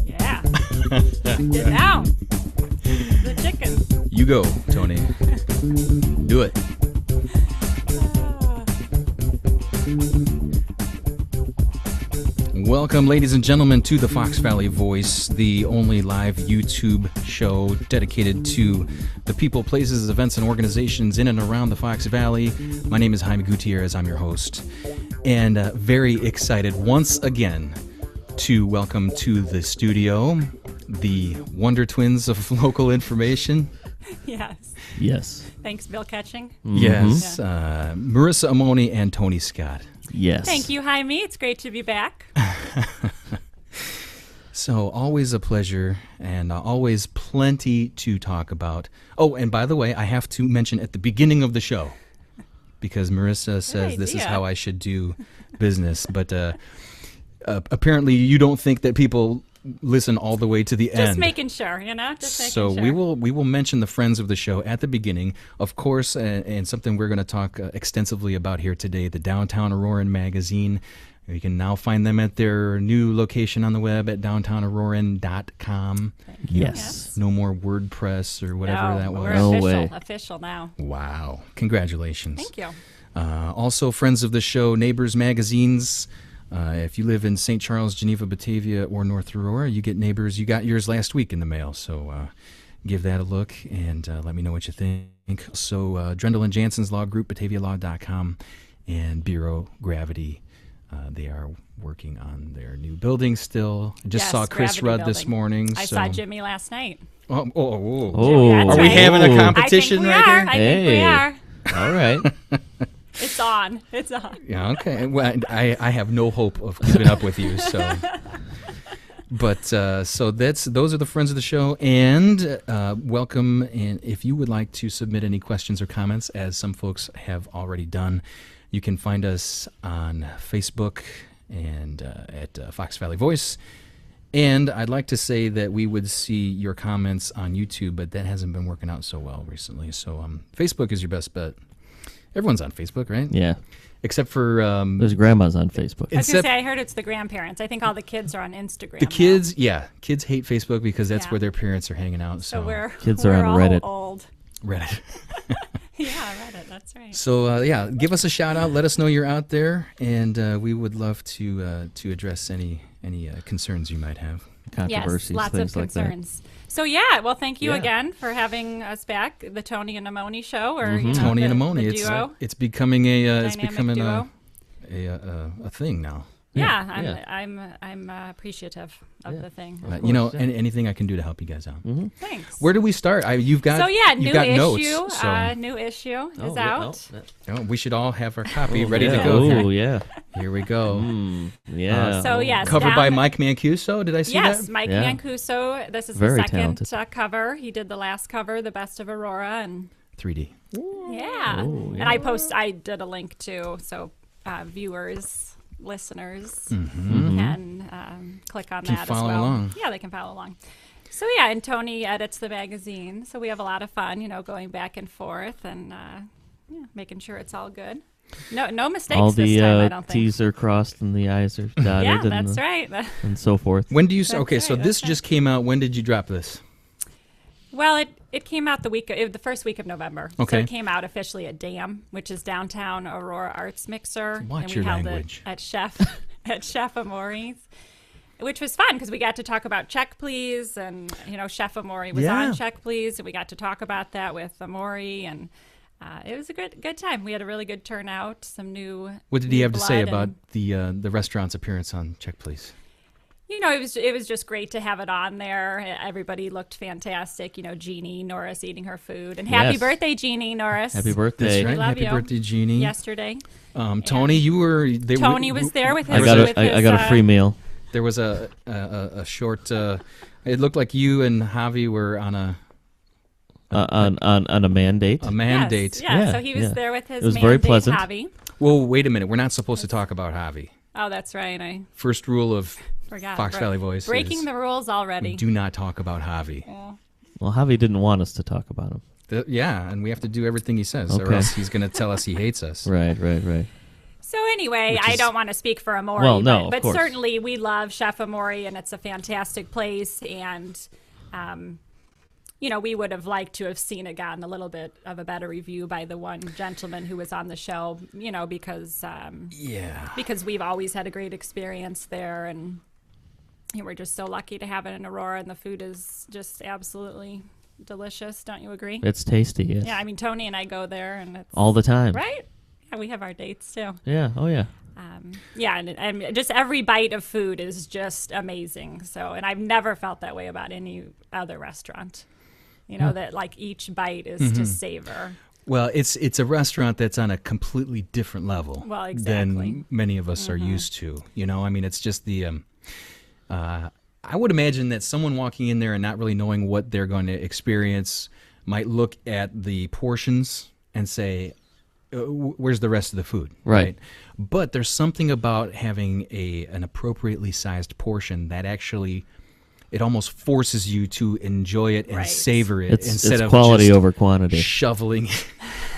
Yeah. Get down. The chicken. You go, Tony. Do it. Welcome, ladies and gentlemen, to the Fox Valley Voice, the only live YouTube show dedicated to the people, places, events, and organizations in and around the Fox Valley. My name is Jaime Gutierrez. I'm your host. And very excited once again to welcome to the studio the Wonder Twins of local information. Yes. Yes. Thanks, Bill Catching. Yes. Yeah. Marissa Amoni and Tony Scott. Yes. Thank you, Jaime. It's great to be back. So always a pleasure and always plenty to talk about. Oh, and by the way, I have to mention at the beginning of the show, because Marissa says this is how I should do business, but apparently you don't think that people listen all the way to the end. Just making sure, you know? Just making so sure. we will mention the friends of the show at the beginning, of course, and something we're going to talk extensively about here today, the Downtown Auroran Magazine. You can now find them at their new location on the web at downtownaroran.com. Yes. No more WordPress or whatever that was. We're No official, way. official now. Wow. Congratulations. Thank you. Also, friends of the show, Neighbors Magazines. If you live in St. Charles, Geneva, Batavia, or North Aurora, you get Neighbors. You got yours last week in the mail, so give that a look and let me know what you think. So, Drendel and Jansen's Law Group, BataviaLaw.com, and Bureau Gravity. They are working on their new building still. I just saw Chris Gravity Rudd building. this morning. I saw Jimmy last night. Oh. That's Are we right. having a I competition think we right are. here? I think we Hey. are. All right. It's on. It's on. Yeah, okay. Well, I have no hope of keeping up with you, so. But so those are the friends of the show, and welcome. And if you would like to submit any questions or comments, as some folks have already done, you can find us on Facebook and at Fox Valley Voice. And I'd like to say that we would see your comments on YouTube, but that hasn't been working out so well recently. So Facebook is your best bet. Everyone's on Facebook, right? Yeah. Except for There's grandmas on Facebook. I was going to say, I heard it's the grandparents. I think all the kids are on Instagram. the now. kids. Yeah, kids hate Facebook because that's Yeah. where their parents are hanging out. So we're Kids are we're on all Reddit. old. Reddit. Yeah, Reddit. That's right. So yeah, give us a shout out. Let us know you're out there, and we would love to address any concerns you might have. Controversies, Yes, lots things of like that. concerns. So yeah, well, thank you Yeah. again for having us back, the Tony and Amoni Show, or you know, Tony and the Amoni. duo, It's becoming a dynamic duo. a thing now. Yeah, Yeah. I'm appreciative of the thing. You know, anything I can do to help you guys out. Thanks. Where do we start? You've got So you've got new issue. notes. So New issue is yeah, out. we should all have our copy ready yeah. to go. Oh, Here. yeah. Here we go. Yeah. So yes, Covered by down- Mike Mancuso. Did I see Yes, that? Mike Yeah. Mancuso. This is Very the second talented. cover. He did the last cover, The Best of Aurora, and 3D. yeah. Oh, yeah. And I did a link too, so viewers, listeners Mm-hmm. can click on Can that follow as well. along. Yeah, they can follow along. So yeah, and Tony edits the magazine, so we have a lot of fun, you know, going back and forth and making sure it's all good. No mistakes All this the time, I don't think. T's are crossed and the I's are dotted Yeah, and, that's right. and so forth. When do you? That's Okay, so right, this that's just came out. When did you drop this? Well, it came out the first week of November. Okay. So it came out officially at DAM, which is Downtown Aurora Arts Mixer. Watch and we your held language. it at Chef Amori's, which was fun because we got to talk about Check Please, and you know Chef Amori was Yeah. on Check Please, and we got to talk about that with Amori, and it was a good time. We had a really good turnout. Some new. What did he new have to say blood, about and, the restaurant's appearance on Check Please? You know, it was just great to have it on there. Everybody looked fantastic. You know, Jeannie Norris eating her food, and happy Yes. birthday, Jeannie Norris. Happy birthday. That's right. love Happy you. birthday, Jeannie. Yesterday. Tony, you were. Tony was there with his. I got with his, I got a free meal. There was a short. It looked like you and Javi were on a On a mandate. mandate. Yeah, Yeah, so he was yeah. there with his It was very mandate pleasant. hobby. Well, wait a minute. We're not supposed to talk about Javi. Oh, that's right. I First rule of forgot. Fox Valley Voice Breaking is the rules already. do not talk about Javi. Yeah. Well, Javi didn't want us to talk about him. Yeah, and we have to do everything he says, or Okay. else he's going to tell us he hates us. Right. So anyway, Which I is- don't want to speak for Amori, Well, no, of but course. certainly we love Chef Amori, and it's a fantastic place. And, we would have liked to have seen it gotten a little bit of a better review by the one gentleman who was on the show, because because we've always had a great experience there, and we're just so lucky to have it in Aurora, and the food is just absolutely delicious. Don't you agree? It's tasty. Yes. Yeah, I mean, Tony and I go there, and it's All the time. right. Yeah, we have our dates too. Yeah. Oh yeah. And just every bite of food is just amazing. So, and I've never felt that way about any other restaurant. That like each bite is to savor. Well, it's a restaurant that's on a completely different level Well, exactly. than many of us are used to. I mean, it's just the. I would imagine that someone walking in there and not really knowing what they're going to experience might look at the portions and say, where's the rest of the food? Right. But there's something about having an appropriately sized portion that actually, it almost forces you to enjoy it and Right. savor it It's instead of quality just over quantity. shoveling,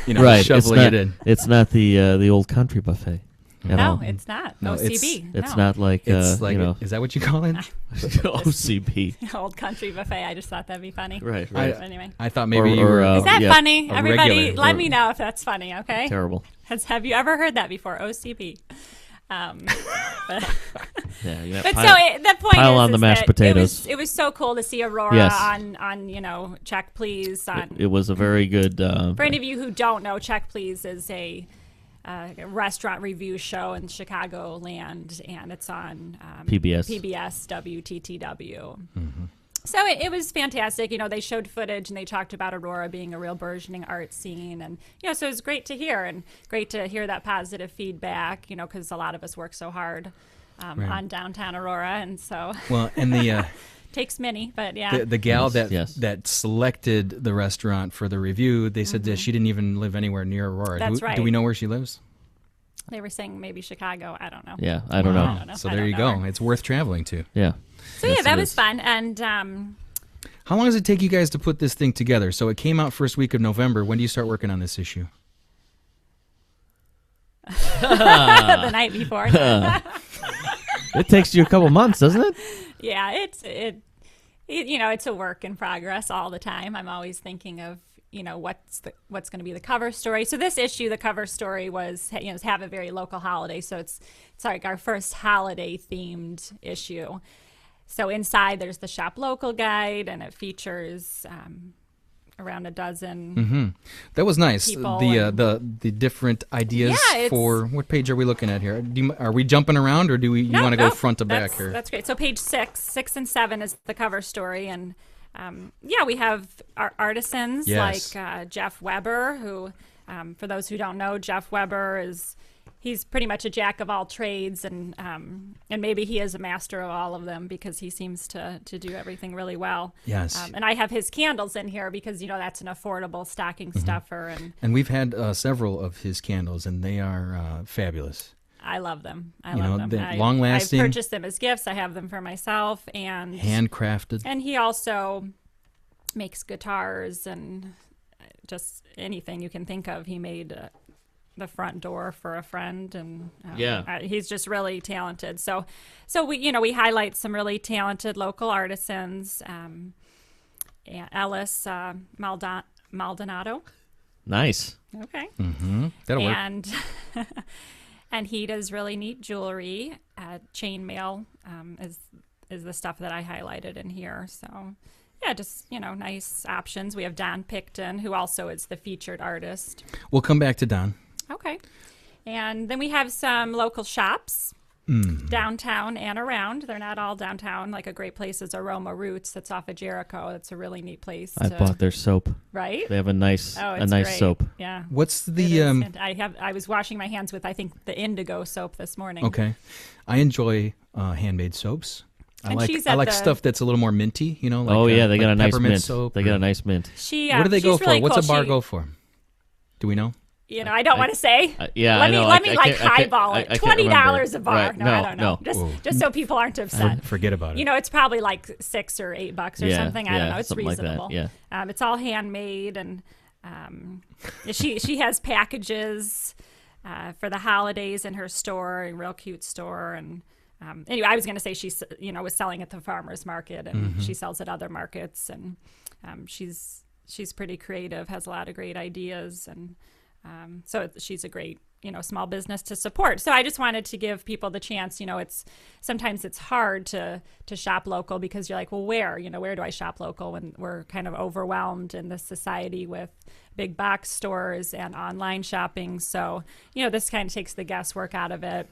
Right. shoveling it's not, it in. It's not the old country buffet. At No, all. it's not. No, OCB. It's no. not like It's like, is that what you call it? OCB. Old country buffet. I just thought that'd be funny. Right. Anyway. I thought maybe you Or, were. Is that yeah, funny? a Everybody, regular. let me know if that's funny, okay? Terrible. Have you ever heard that before? OCB. But Yeah. Yeah. But the point pile is, on the is mashed that potatoes. It was so cool to see Aurora Yes. on Check Please. It was a very good. For any of you who don't know, Check Please is a restaurant review show in Chicagoland, and it's on PBS. WTTW. So it was fantastic. They showed footage and they talked about Aurora being a real burgeoning art scene. And, so it was great to hear, and great to hear that positive feedback, because a lot of us work so hard on downtown Aurora. And so Well, and the. takes many, but yeah. The gal Yes. that selected the restaurant for the review, they said that she didn't even live anywhere near Aurora. That's Do right. we know where she lives? They were saying maybe Chicago. I don't know. Yeah. I don't Wow. know. So I there don't you know go. her. It's worth traveling to. Yeah. So Yes, yeah, that it was is. fun. And How long does it take you guys to put this thing together? So it came out first week of November. When do you start working on this issue? the night before. It takes you a couple months, doesn't it? Yeah, it's a work in progress all the time. I'm always thinking of what's going to be the cover story. So this issue, the cover story was have a very local holiday. So it's like our first holiday themed issue. So inside there's the shop local guide, and it features around a dozen. That was nice. People The different ideas Yeah, it's- for what page are we looking at here? Are we jumping around, or do you want to go front to back here? That's great. So page 6 and 7 is the cover story, and we have our artisans Yes. like Jeff Weber, who, for those who don't know, Jeff Weber he's pretty much a jack of all trades, and maybe he is a master of all of them because he seems to do everything really well. Yes. And I have his candles in here because that's an affordable stocking stuffer, and And we've had several of his candles, and they are fabulous. I love them. I You know, love them. they're long-lasting. I've purchased them as gifts. I have them for myself, and Handcrafted. And he also makes guitars and just anything you can think of. He made the front door for a friend, and he's just really talented. So we highlight some really talented local artisans. Ellis Maldonado. Nice. Okay. That'll work. And and he does really neat jewelry. Chainmail is the stuff that I highlighted in here. So yeah, just nice options. We have Don Picton, who also is the featured artist. We'll come back to Don. Okay. And then we have some local shops downtown and around. They're not all downtown. Like a great place is Aroma Roots that's off of Jericho. That's a really neat place. I bought their soap. Right? They have a nice it's nice great. soap. Yeah. What's It the is. And I was washing my hands with, I think, the indigo soap this morning. Okay. I enjoy handmade soaps. And she's I at like the- stuff that's a little more minty, like Oh yeah, they got like a nice peppermint mint. soap. They got a nice mint. She What do they she's go for? really What's cool. a bar go for? Do we know? I don't want to say. Yeah, let I know. me I can't- highball I it. can't $20 a bar. Right. No, I don't know. Just so people aren't upset. Forget about it. It's probably like $6 or $8 or something. I don't know. It's something reasonable. like that. Yeah. It's all handmade, and she has packages for the holidays in her store, a real cute store. And anyway, I was going to say she's was selling at the farmers market, and she sells at other markets, and she's pretty creative, has a lot of great ideas, and so she's a great small business to support. So I just wanted to give people the chance. Sometimes it's hard to shop local because you're like, well, where do I shop local when we're kind of overwhelmed in this society with big box stores and online shopping. So this kind of takes the guesswork out of it.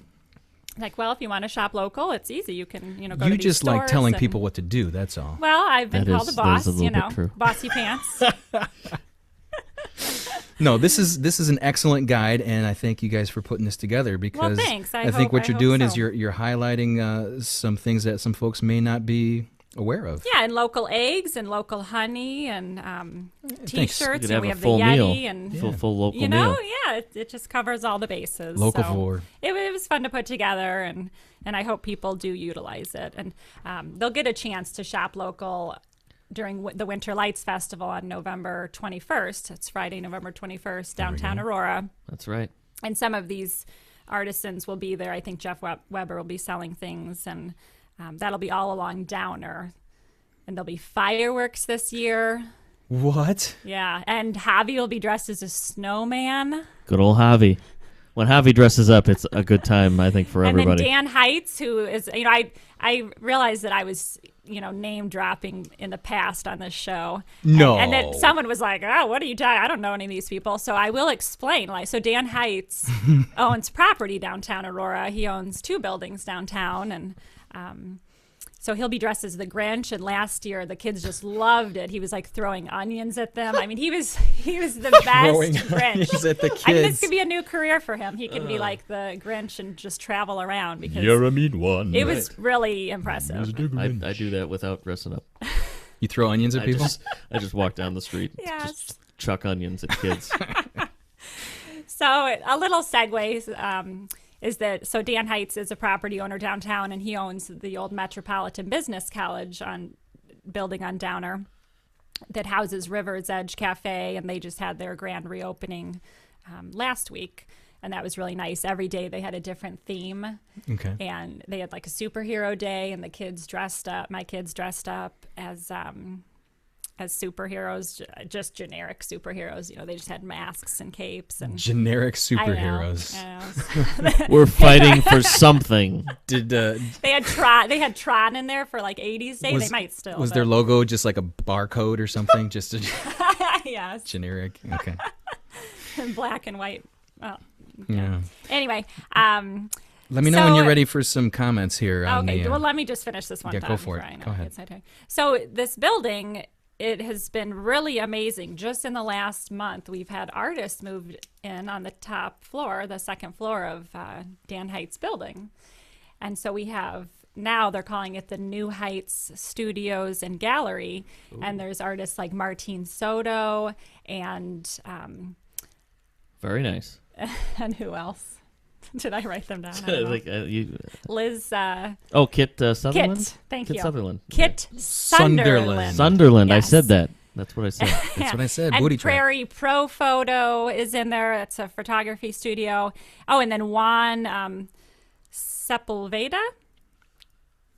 Like, well, if you want to shop local, it's easy. You can go to You these just like stores telling and- people what to do. That's all. Well, I've been That called is- a boss, that is a little bit true. bossy pants. No, this is an excellent guide, and I thank you guys for putting this together because thanks. I think what you're doing is you're highlighting some things that some folks may not be aware of. Yeah, and local eggs and local honey and T-shirts, You and could we have have a full the Yeti meal. and Full local meal. yeah, it just covers all the bases. Local So for. it was fun to put together, and I hope people do utilize it, and they'll get a chance to shop local during the Winter Lights Festival on November 21st. It's Friday, November 21st, downtown Aurora. That's right. And some of these artisans will be there. I think Jeff Weber will be selling things, and that'll be all along Downer. And there'll be fireworks this year. What? Yeah, and Javi will be dressed as a snowman. Good old Javi. When Javi dresses up, it's a good time, I think, for And everybody. then Dan Heights, who is, I realized that I was, name dropping in the past on this show. No. And then someone was like, oh, what are you talking? I don't know any of these people. So I will explain. So Dan Heights owns property downtown Aurora. He owns 2 buildings downtown. And so he'll be dressed as the Grinch. And last year, the kids just loved it. He was like throwing onions at them. I mean, he was the best Throwing Grinch. onions at the I mean, this kids. could be a new career for him. He could be like the Grinch and just travel around because a mean one. it was really impressive. I do that without dressing up. You throw onions at people? I just walk down the street, Yes. just chuck onions at kids. So a little segue is that Dan Heights is a property owner downtown, and he owns the old Metropolitan Business College building on Downer that houses River's Edge Cafe, and they just had their grand reopening last week, and that was really nice. Every day they had a different theme. Okay. And they had like a superhero day, and my kids dressed up as superheroes, just generic superheroes. They just had masks and capes and Generic superheroes. I know. We're fighting for something. Did They had Tron in there for like 80s Day. They might still. was but- their logo just like a barcode or something? Just a yes, generic. Okay. black and white. Well, Yeah. anyway, Let me know when So- you're ready for some comments here. On okay. the, Well, let me just finish this one yeah, time. go for it. before I know Go I ahead. get sidetracked. So this building, it has been really amazing. Just in the last month, we've had artists moved in on the top floor, the second floor of Dan Heights building. And so we have, now they're calling it the New Heights Studios and Gallery. Ooh. And there's artists like Martine Soto and Very nice. and who else? Did I write them down? I don't know. Liz. Kit Sutherland? Kit. Thank Kit you. Sutherland. Kit Sunderland. Sunderland. I Yes. said that. That's what I said. That's what I said. And Booty trap. Prairie Pro Photo is in there. It's a photography studio. Oh, and then Juan Sepulveda.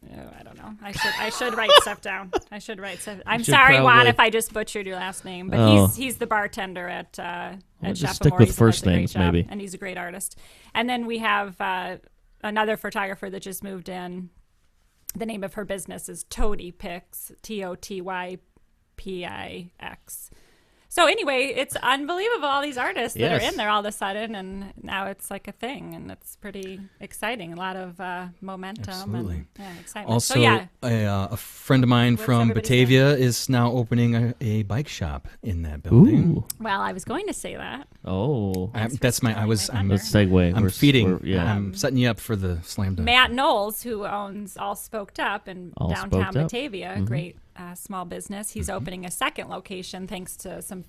Oh, I don't know. I should write stuff down. I should write stuff. I'm should sorry, Juan, probably- if I just butchered your last name. But Oh. he's the bartender at Well, Chef just stick Amori's with and first does a great names, job, maybe. And he's a great artist. And then we have another photographer that just moved in. The name of her business is Toty Pix, TOTYPIX. So anyway, it's unbelievable, all these artists that Yes. are in there all of a sudden, and now it's like a thing, and it's pretty exciting. A lot of momentum Absolutely. and excitement. Also, so yeah, a friend of mine What's from everybody Batavia is now opening a bike shop in that building. Ooh. well, I was going to say that. Oh. That's my. I was. my I'm. thunder. Let's segue. I'm feeding. Yeah. I'm setting you up for the slam dunk. Matt Knowles, who owns All Spoked Up in All downtown Spoked Up. Batavia, a great small business. He's opening a second location thanks to some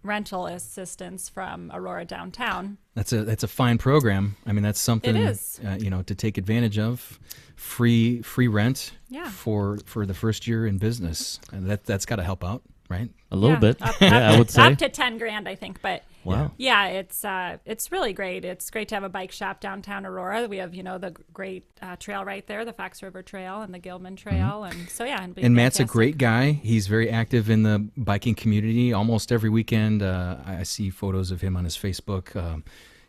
rental assistance from Aurora Downtown. That's a fine program. I mean, that's something It is. To take advantage of. Free rent Yeah. for the first year in business, and that's got to help out, right? A little bit. Up, Yeah, I would say. up to $10,000, I think. But Wow. yeah, it's really great. It's great to have a bike shop downtown Aurora. We have the great trail right there, the Fox River Trail and the Gilman Trail, and so yeah. It'll be And Matt's a fantastic. great guy. He's very active in the biking community. Almost every weekend, I see photos of him on his Facebook.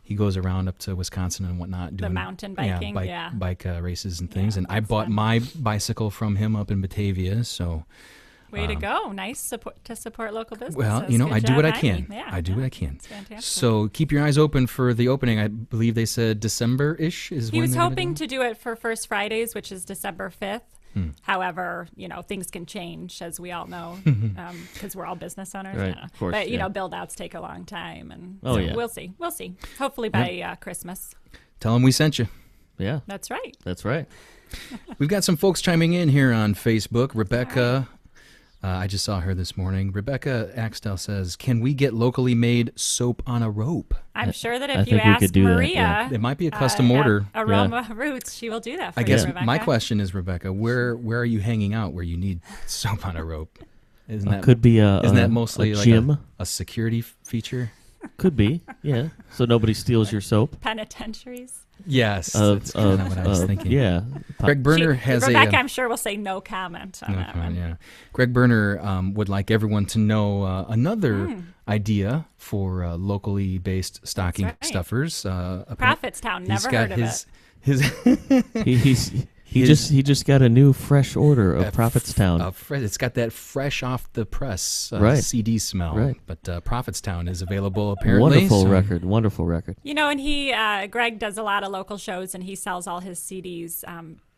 He goes around up to Wisconsin and whatnot, doing mountain biking, bike races and things. Yeah, And I that's bought fun. my bicycle from him up in Batavia. So, Way to go! Nice to support local businesses. well, Good I do job, what I Jaime. can. Yeah, I do what I can. It's fantastic. So keep your eyes open for the opening. I believe they said December-ish is He when was they're gonna hoping do it? to do it for First Fridays, which is December 5th. However, things can change, as we all know, because we're all business owners. Right, I don't know. of course, But, yeah. build-outs take a long time. And Oh, so yeah. We'll see. We'll see. Hopefully by Christmas. Tell them we sent you. Yeah, That's right. that's right. We've got some folks chiming in here on Facebook. Rebecca, I just saw her this morning. Rebecca Axtell says, "Can we get locally made soap on a rope?" I'm sure that I if you think we ask could do that, Maria, yeah. It might be a custom at order. Aroma Roots, she will do that for I you, guess Rebecca. my question is, Rebecca, where are you hanging out where you need soap on a rope? Isn't that Could be a isn't that mostly a like gym? a security feature? Could be, yeah. So nobody steals your soap. Penitentiaries. Yes, that's kind of what I was thinking. Yeah. Greg Berner has Rebecca, a I'm sure will say no comment on that one. yeah. Greg Berner would like everyone to know another idea for locally based stocking right. stuffers. Prophetstown, never heard of it. His He just got a new fresh order of Prophetstown. It's got that fresh off the press Right. CD smell. Right. But Prophetstown is available apparently. Wonderful record. And he, Greg does a lot of local shows and he sells all his CDs.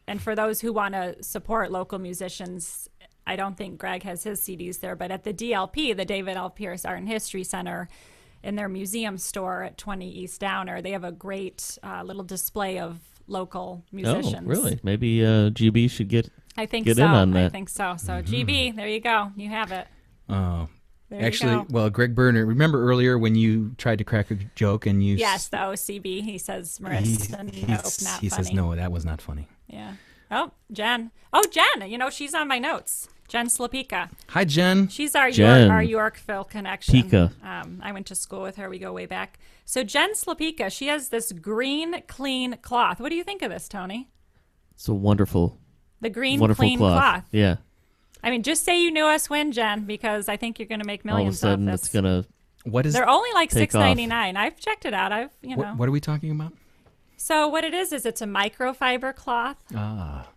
And for those who want to support local musicians, I don't think Greg has his CDs there, but at the DLP, the David L. Pierce Art and History Center, in their museum store at 20 East Downer, they have a great little display of local musicians. Oh, really? Maybe GB should get I think get so. in on that. I think so. So GB, there you go. You have it. Oh. There Actually, you go. well, Greg Berner, remember earlier when you tried to crack a joke and you Yes, the OCB. He says, Marissa, nope, not he funny. says, no, that was not funny. Yeah. Oh, Jen. Oh, Jen. She's on my notes. Jen Slapika. Hi, Jen. She's our Jen. our Yorkville connection. Pika. I went to school with her. We go way back. So Jen Slapika, she has this green clean cloth. What do you think of this, Tony? It's a wonderful Wonderful clean cloth. Yeah. I mean, just say you knew us when, Jen, because I think you're going to make All of a millions sudden, this. it's gonna. What is They're only like take off. $6.99. I've checked it out. I've what are we talking about? So what it is it's a microfiber cloth. Ah.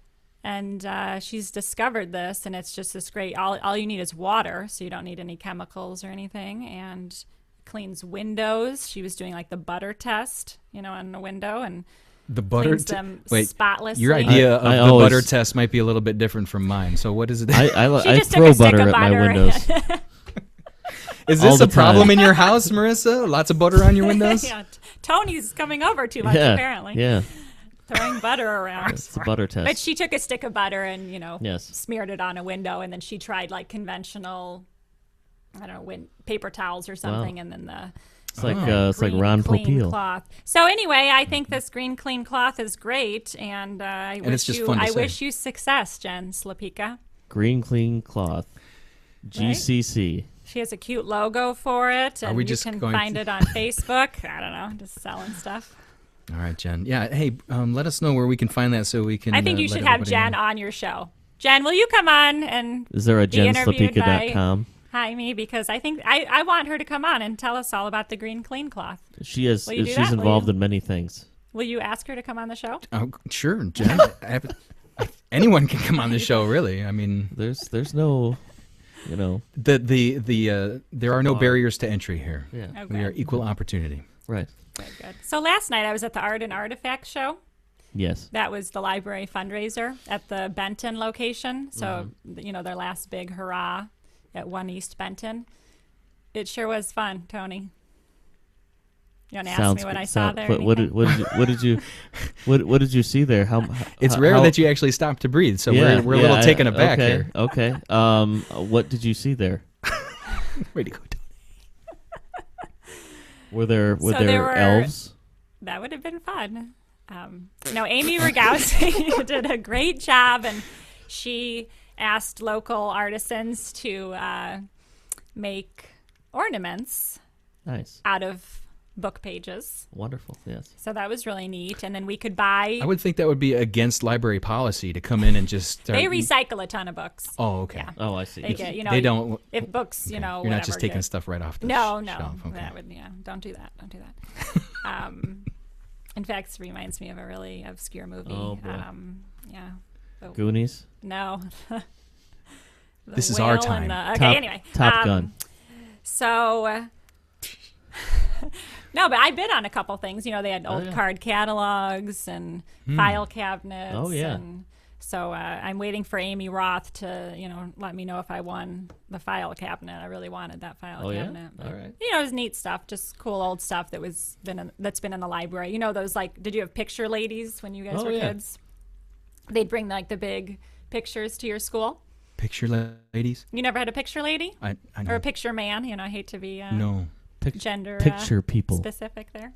And she's discovered this, and it's just this great. All you need is water, so you don't need any chemicals or anything, and cleans windows. She was doing like the butter test, on the window, and The butter cleans them spotlessly. Your idea of I the always- butter test might be a little bit different from mine. So what is it? She I just took throw a stick butter of at my butter windows. Is all this the a problem time. in your house, Marissa? Lots of butter on your windows? Yeah, Tony's coming over too much Yeah. apparently. Yeah. Throwing butter around. It's a butter test. But she took a stick of butter and Yes. smeared it on a window, and then she tried like conventional, I don't know, paper towels or something, and then the It's like green Ron clean Popeil. cloth. So anyway, I think this green clean cloth is great, and I it's just fun to say. wish you success, Jen Slapika. Green clean cloth. GCC. She has a cute logo for it, and we you just can going find to- it on Facebook. I don't know, just selling stuff. All right, Jen. Yeah, hey, let us know where we can find that so we can. I think you let should have everybody Jen know. on your show. Jen, will you come on and Is there a be interviewed by jenslapika.com? Jaime? Because I think I want her to come on and tell us all about the green clean cloth. She is. Will you do She's that? Will involved you? in many things. Will you ask her to come on the show? Oh, sure, Jen. Anyone can come on the show, really. I mean, There's no, there are no barriers to entry here. Yeah. Okay. We are equal opportunity. Right. Good. So last night I was at the Art and Artifact show. Yes. That was the library fundraiser at the Benton location. So, their last big hurrah at 1 East Benton. It sure was fun, Tony. You want to ask me what I saw there? What did you see there? It's rare that you actually stop to breathe, so we're a little taken aback okay, here. Okay. What did you see there? Way to go, Were there So there were- elves? That would have been fun. Amy Rogowski did a great job, and she asked local artisans to make ornaments Nice. out of book pages. Wonderful. Yes. So that was really neat. And then we could buy. I would think that would be against library policy to come in and just start. They recycle a ton of books. Oh, okay. Yeah. Oh, I see. They get, They don't. if books, Okay. you know, You're not just whatever, taking get- stuff right off the No, shelf. Okay. that would, don't do that. Don't do that. In fact, it reminds me of a really obscure movie. Oh, boy. Yeah. The- Goonies. No. This is our Whale time. and Top- anyway. Top Gun. So, no, but I bid on a couple things. You know, they had old yeah. card catalogs and file cabinets. Oh, yeah. And so I'm waiting for Amy Roth to, let me know if I won the file cabinet. I really wanted that file Oh, yeah? cabinet. But, All right. it was neat stuff, just cool old stuff that's been in the library. You know, those did you have picture ladies when you guys Oh, were yeah. kids? They'd bring the big pictures to your school. Picture ladies. You never had a picture lady I know. or a picture man? I hate to be No. gender Picture people. specific there.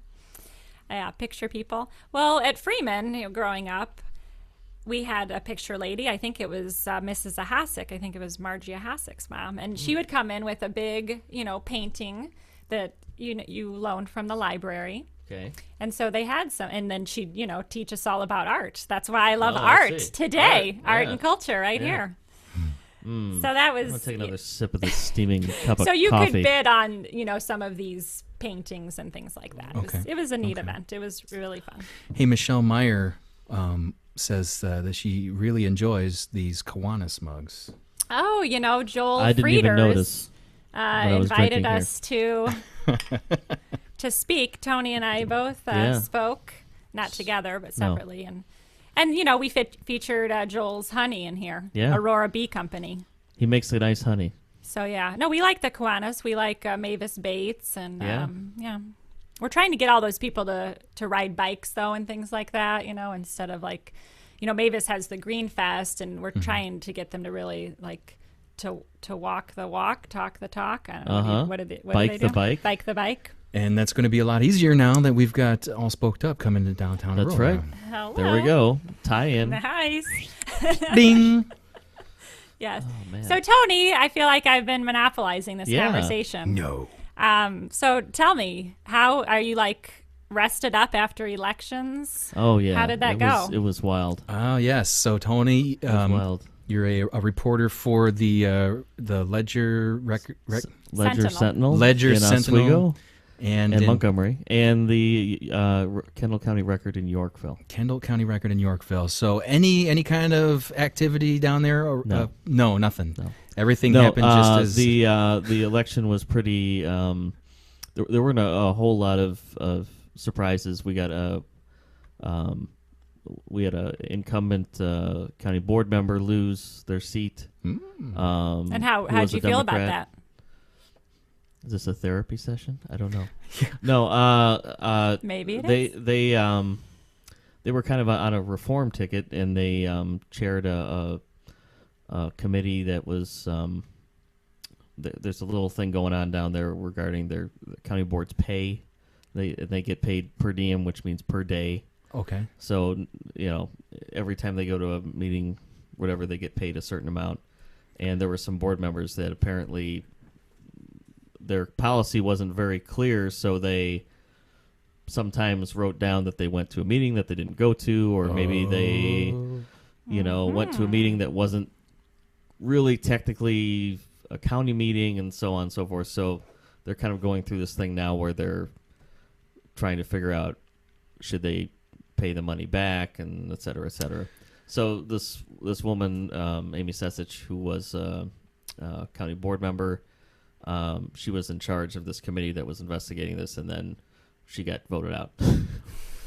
Yeah, picture people. Well, at Freeman, growing up, we had a picture lady. I think it was Mrs. Ahasic. I think it was Margie Ahasic's mom, and she would come in with a big, painting that you loaned from the library. Okay. And so they had some, and then she'd, teach us all about art. That's why I love Oh, I art see. today, art yeah. and culture right Yeah. here. So that I'm gonna was. take another sip of this steaming cup of So you coffee. could bid on, some of these paintings and things like that. Okay. It was a neat event. It was really fun. Hey, Michelle Meyer says that she really enjoys these Kiwanis mugs. Oh, Joel I didn't even Frieders, notice. I was invited drinking here. us to speak. Tony and I both Yeah. spoke, not together but No. separately, and we featured Joel's honey in here, Yeah. Aurora Bee Company. He makes a nice honey. So yeah, no, we like the Kiwanis. We like Mavis Bates, and Yeah. we're trying to get all those people to ride bikes though and things like that. Instead of Mavis has the Green Fest, and we're trying to get them to really to walk the walk, talk the talk. I don't know. Uh-huh. What do they Bike do? the bike. Bike the bike. And that's going to be a lot easier now that we've got All Spoked Up coming to downtown That's Aurora. right. Hello. There we go. Tie in. Nice. Ding! Yes. Oh, man. So Tony, I feel like I've been monopolizing this Yeah. conversation. No. So tell me, how are you rested up after elections? Oh yeah. How did that go? It was wild. Oh, yes. So, Tony, It was wild. you're a reporter for the Ledger Ledger-Sentinel. Ledger-Sentinel. In Oswego and and in Montgomery. And the Kendall County Record in Yorkville. Kendall County Record in Yorkville. So, any kind of activity down there? Or, No. No, nothing. No. Everything No, happened just as the election was pretty. There weren't a whole lot of surprises. We got we had a incumbent county board member lose their seat. And who how'd was a you feel about Democrat. that? Is this a therapy session? I don't know. No. Maybe it they is. they were kind of on a reform ticket, and they chaired a committee that was. There's a little thing going on down there regarding their county board's pay. They get paid per diem, which means per day. Okay. So every time they go to a meeting, whatever, they get paid a certain amount. And there were some board members that apparently their policy wasn't very clear, so they sometimes wrote down that they went to a meeting that they didn't go to, or maybe they went to a meeting that wasn't really technically a county meeting, and so on and so forth. So they're kind of going through this thing now where they're trying to figure out, should they pay the money back, and et cetera, et cetera. So this woman, Amy Sesich, who was a county board member, she was in charge of this committee that was investigating this, and then she got voted out.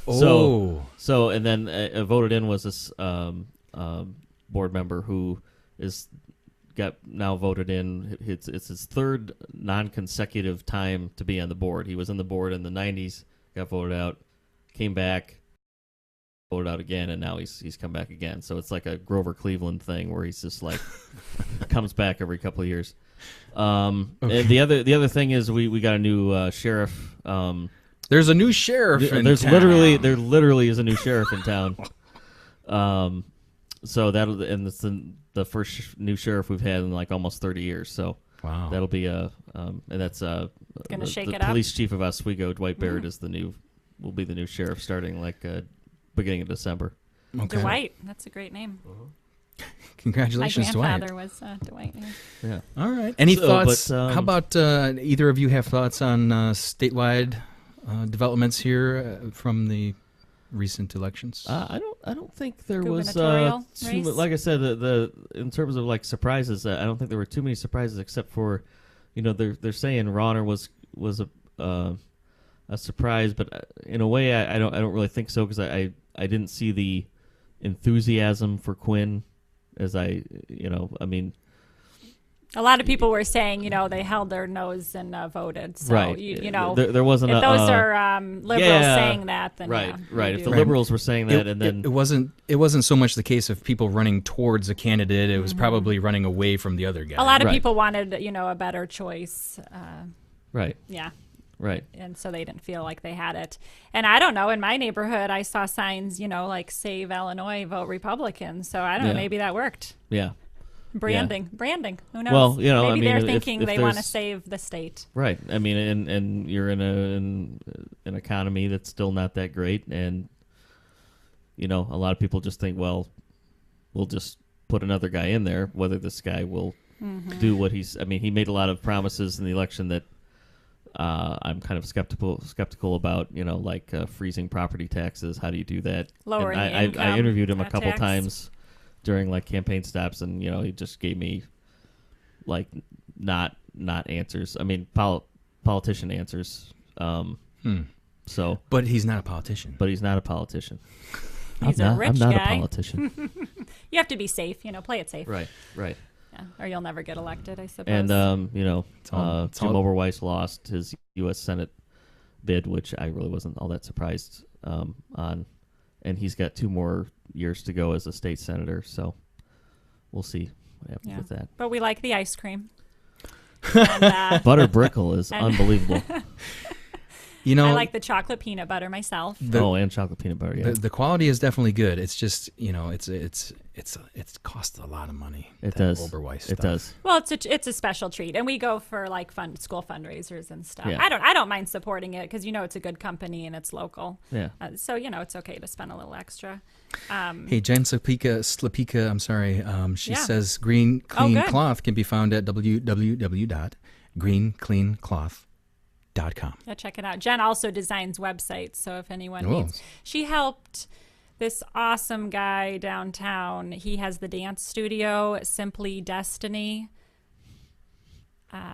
Oh. So and then voted in was this board member who got now voted in. It's his third non-consecutive time to be on the board. He was in the board in the 90s, got voted out, came back, voted out again, and now he's come back again. So it's like a Grover Cleveland thing where he's just like comes back every couple of years. Okay. And the other thing is we got a new sheriff There's a new sheriff in There's town. there literally is a new sheriff in town. So it's the first new sheriff we've had in like almost 30 years. So Wow. that'll be and that's Gonna shake the it up. police chief of Oswego, Dwight Barrett, will be the new sheriff starting like beginning of December. Okay. Dwight, that's a great name. Congratulations, My Dwight. grandfather was Dwight. Yeah. Yeah. All right. Any thoughts? But, how about either of you have thoughts on statewide developments here from the recent elections? I don't think there was Gubernatorial too race? like I said the in terms of like surprises. I don't think there were too many surprises except for, they're saying Rauner was a surprise, but in a way I don't really think so because I didn't see the enthusiasm for Quinn as I mean. A lot of people were saying, they held their nose and voted. So, Right. There wasn't if a, those are liberals yeah, saying that, then right, yeah, right. you If do. the liberals were saying that, and then it wasn't so much the case of people running towards a candidate. It was probably running away from the other guy. A lot of Right. people wanted, a better choice. right, Yeah. right. And so they didn't feel like they had it. And I don't know, in my neighborhood, I saw signs, like Save Illinois, Vote Republican. So I don't know, Yeah. maybe that worked. Yeah. Branding. Who knows? Well, maybe I mean, they're if thinking they want to there's- save the state. Right. I mean, and you're in an economy that's still not that great, and a lot of people just think, well, we'll just put another guy in there. Whether this guy will do what he made a lot of promises in the election that I'm kind of skeptical about. Like freezing property taxes. How do you do that? Lowering And the I income interviewed him a couple tax. times during like campaign stops, and he just gave me like not answers. I mean, politician answers. So, But he's not a politician. but he's not a politician. He's I'm a not, rich I'm not guy. a politician. You have to be safe, play it safe. Right, right. Yeah. Or you'll never get elected, I suppose. And all- Jim Oberweis lost his U.S. Senate bid, which I really wasn't all that surprised on. And he's got 2 more years to go as a state senator, so we'll see what happens Yeah. with that. But we like the ice cream. And, Butter Brickle is and- unbelievable. I like the chocolate peanut butter myself. And chocolate peanut butter. Yeah, the quality is definitely good. It's just it's cost a lot of money. it that does. Oberweis It stuff. does. Well, it's a special treat, and we go for like school fundraisers and stuff. Yeah. I don't mind supporting it because it's a good company and it's local. Yeah. So it's okay to spend a little extra. Hey, Jen Slapika, I'm sorry. She Yeah. says green clean good. cloth can be found at www.greencleancloth.com. Yeah, check it out. Jen also designs websites, so if anyone Oh. needs, she helped this awesome guy downtown. He has the dance studio, Simply Destiny.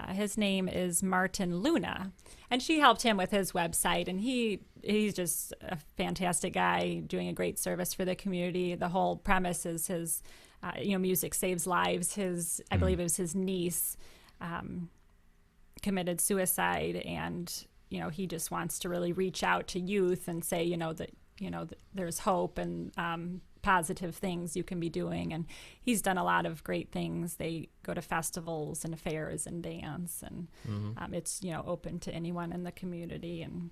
His name is Martin Luna, and she helped him with his website. And he's just a fantastic guy, doing a great service for the community. The whole premise is his, music saves lives. I believe it was his niece. Committed suicide, and he just wants to really reach out to youth and say that there's hope and positive things you can be doing. And he's done a lot of great things. They go to festivals and fairs and dance, and it's open to anyone in the community. And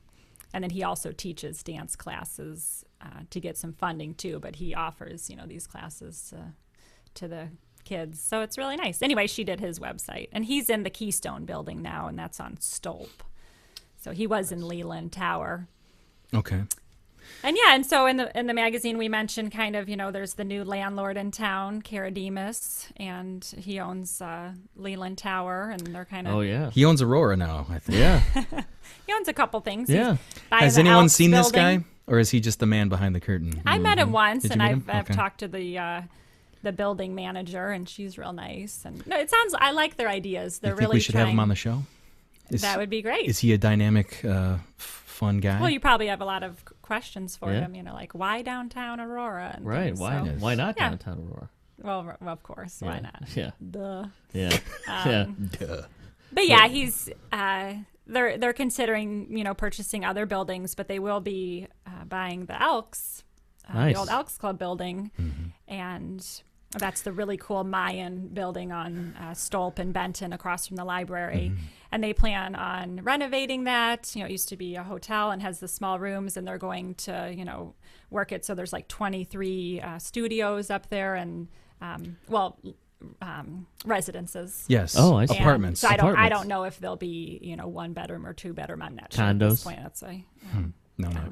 then he also teaches dance classes to get some funding too, but he offers these classes to the kids, so it's really nice. Anyway, she did his website, and he's in the Keystone building now, and that's on Stolp. So he was in Leland Tower. Okay. And so in the magazine we mentioned kind of there's the new landlord in town, Karademus, and he owns Leland Tower, and they're kind of He owns Aurora now, I think. Yeah. he owns a couple things. Yeah. He's by Has the anyone Elks seen this building. guy, or is he just the man behind the curtain? I met him once, Did you and meet him? I've Okay. talked to the building manager, and she's real nice. And no, I like their ideas. They're You think really we should have him trying- on the show? That would be great. Is he a dynamic, fun guy? Well, you probably have a lot of questions for Yeah. him, like why downtown Aurora? And Right. things, Why? so- Why not Yeah. downtown Aurora? Well, of course. Why Yeah. not? Yeah. Duh. Yeah. Yeah. Duh. But yeah, he's they're considering purchasing other buildings, but they will be buying the Elks, Nice. the old Elks Club building, and That's the really cool Mayan building on Stolp and Benton across from the library. And they plan on renovating that. It used to be a hotel and has the small rooms, and they're going to, work it so there's like 23 studios up there and, residences. Yes. Oh, I see. Apartments. So I Apartments. don't know if they'll be, 1 bedroom or 2 bedroom. I'm not sure at Condos? this point. That's why.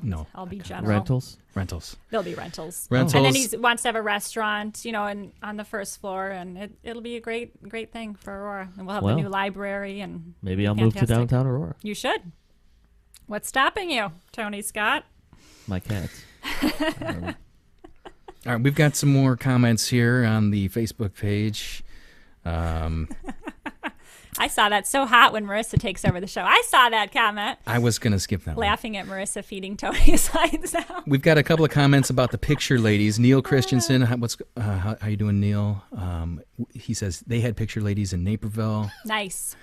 No. I'll be general. Rentals. There'll be rentals. Rentals. And then he wants to have a restaurant, and on the first floor, and it'll be a great thing for Aurora. And we'll have a new library and Maybe I'll move to downtown Aurora. You should. What's stopping you, Tony Scott? My cats. All right, we've got some more comments here on the Facebook page. I saw that. So hot when Marissa takes over the show. I saw that comment. I was going to skip that one. Laughing at Marissa feeding Tony's lines out. We've got a couple of comments about the picture ladies. Neil Christensen, how you doing, Neil? He says they had picture ladies in Naperville. Nice.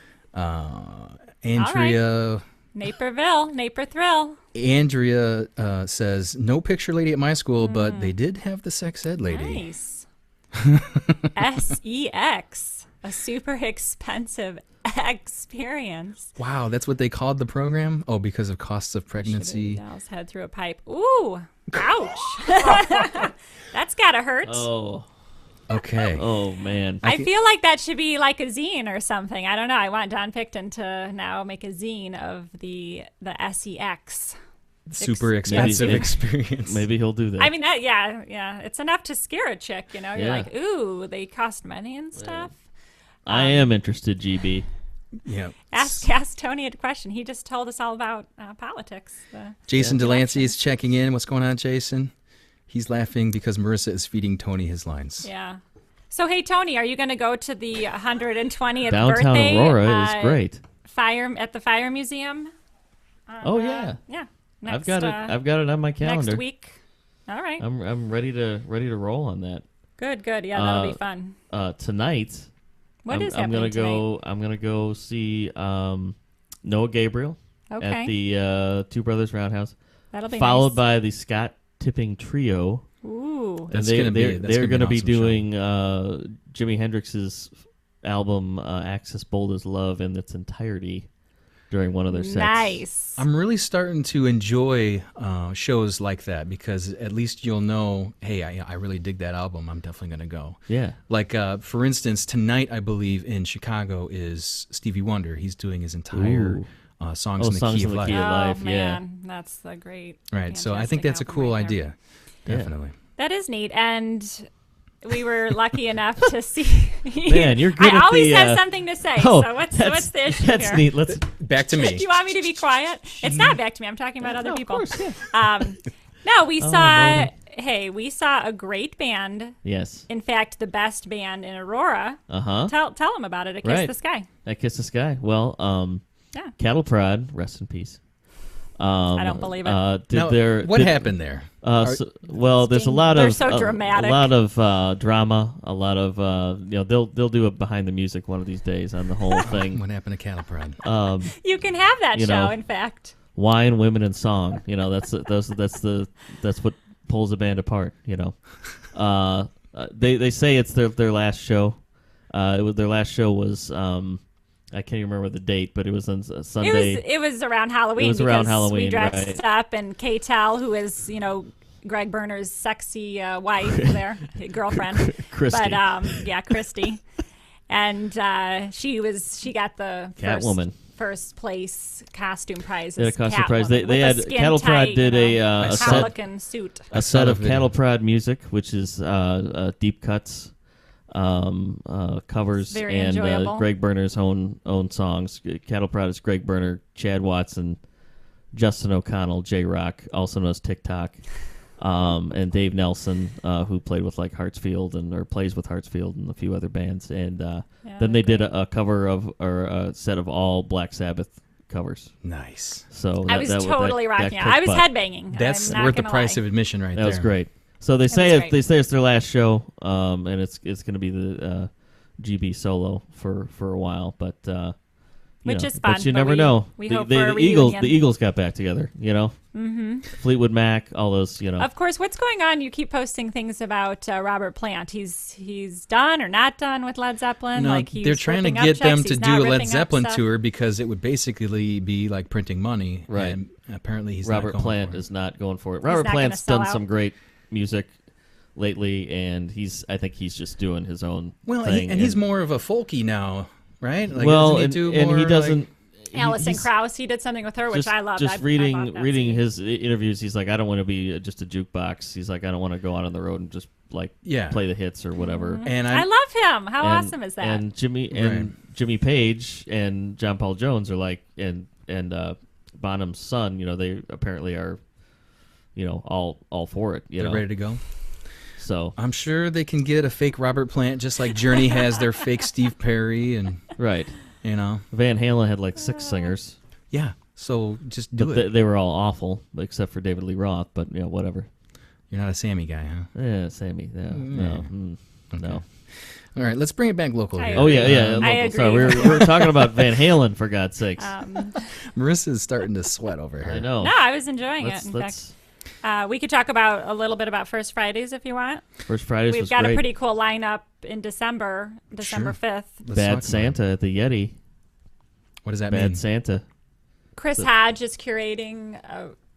Andrea. Naper Thrill. Andrea says no picture lady at my school, but they did have the sex ed lady. Nice. SEX, a super expensive experience. Wow, that's what they called the program? Oh, because of costs of pregnancy. Should've head through a pipe. Ooh, ouch. That's gotta hurt. Oh. Okay. Oh, man. I feel like that should be like a zine or something. I don't know. I want Don Picton to now make a zine of the SEX. Super expensive experience. Maybe he'll do that. I mean, yeah. It's enough to scare a chick, You're Yeah. like, ooh, they cost money and stuff. I am interested, GB. Yeah. Ask Tony a question. He just told us all about politics. Jason Delancey is checking in. What's going on, Jason? He's laughing because Marissa is feeding Tony his lines. Yeah. So, hey, Tony, are you going to go to the 120th Downtown birthday? Aurora is great. At the Fire Museum? Yeah. Yeah. I've got it on my calendar. Next week. All right. I'm ready to roll on that. Good. Yeah, that'll be fun. Tonight. What is I'm happening gonna I'm gonna go see Noah Gabriel at the Two Brothers Roundhouse. That'll be followed nice. by the Scott Tipping Trio. Ooh. That's they're going to be doing Jimi Hendrix's album Axis Bold as Love in its entirety during one of their sets. Nice. I'm really starting to enjoy shows like that because at least you'll know, hey, I really dig that album. I'm definitely going to go. Yeah. Like, for instance, tonight, I believe, in Chicago is Stevie Wonder. He's doing his entire Songs in the Key of Life. Life, man. That's the great. Right. So I think that's a cool album right idea. Definitely. That is neat. And we were lucky enough to see. Man, you're good I at always the, have something to say. Oh, So what's the issue That's here? neat. Let's Back to me. Do you want me to be quiet? It's not back to me. I'm talking about other people. Of course, yeah. No, we saw. Mona. Hey, we saw a great band. Yes. In fact, the best band in Aurora. Uh-huh. Tell them about it. At Kiss the Sky. At Kiss the Sky. Well, Yeah. Cattle Prod, rest in peace. I don't believe it. What happened there? There's a lot They're of so dramatic. a lot of drama, a lot of they'll do a behind the music one of these days on the whole thing. What happened to Cattle Prod? You can have that you show. know, In fact, Wine, women, and song. That's what pulls a band apart. They say it's their last show. Their last show was I can't even remember the date, but it was on Sunday. it was around Halloween. It was around because Halloween, we dressed right. up, and Kay-Tel, who is Greg Berner's sexy wife there, girlfriend, Christy. But Christy, and she got the Catwoman. first place costume prize. Yeah, as costume Catwoman, prize. They with a had skin Cattle Prod tight, did a Harlequin suit. a set of video. Cattle Prod music, which is deep cuts, covers, Very and enjoyable. Greg Berner's own songs. Cattle Prod is Greg Berner, Chad Watson, Justin O'Connell, J-Rock, also known as TikTok, and Dave Nelson, who played with Hartsfield plays with Hartsfield and a few other bands. And then they did a cover of a set of all Black Sabbath covers. Nice. So I was totally rocking out. I was headbanging. That's I'm not worth the gonna price lie. of admission right there. That was great. So they say was great. it's their last show, and it's going to be the GB solo for a while. But Which is fun, but you but never we- know. we the, hope the, for a the Eagles, reunion. the Eagles got back together. Mm-hmm. Fleetwood Mac, all those. Of course, what's going on? You keep posting things about Robert Plant. He's done or not done with Led Zeppelin. No, like he's they're trying to ripping up get them checks, to he's do not a Led ripping up Zeppelin stuff. tour because it would basically be like printing money. Right. And apparently he's Robert not going Plant for it. is not going for it. Robert not gonna Plant's sell done out. some great music lately, and I think he's just doing his own Well, thing. he's more of a folky now, right? Like, well, doesn't he do more, he doesn't. like- Alison he's Krauss, he did something with her, which just, I loved. Just I love reading that reading scene. his interviews, he's like, I don't want to be just a jukebox. He's like, I don't want to go out on the road and just like Yeah. play the hits or whatever. And I love him. How And- awesome is that? And Jimmy Page and John Paul Jones are like, and Bonham's son, they apparently are, all for it. they're ready to go. So I'm sure they can get a fake Robert Plant, just like Journey has their fake Steve Perry, and right. Van Van Halen had like 6 singers, yeah. So just do but it. they were all awful except for David Lee Roth. But whatever. You're not a Sammy guy, huh? Yeah, Sammy. Yeah, no, no. All right, let's bring it back local I here. Oh yeah, yeah. I local. agree. Sorry, we were talking about Van Halen for God's sakes. Marissa's starting to sweat over here. I know. No, I was enjoying Let's, it. In let's, fact, we could talk about a little bit about First Fridays if you want. First Fridays We've was got great. a pretty cool lineup in December Sure. 5th. Let's talk Bad about Santa at the Yeti. What does that Bad mean? Santa. Chris Hodge is curating.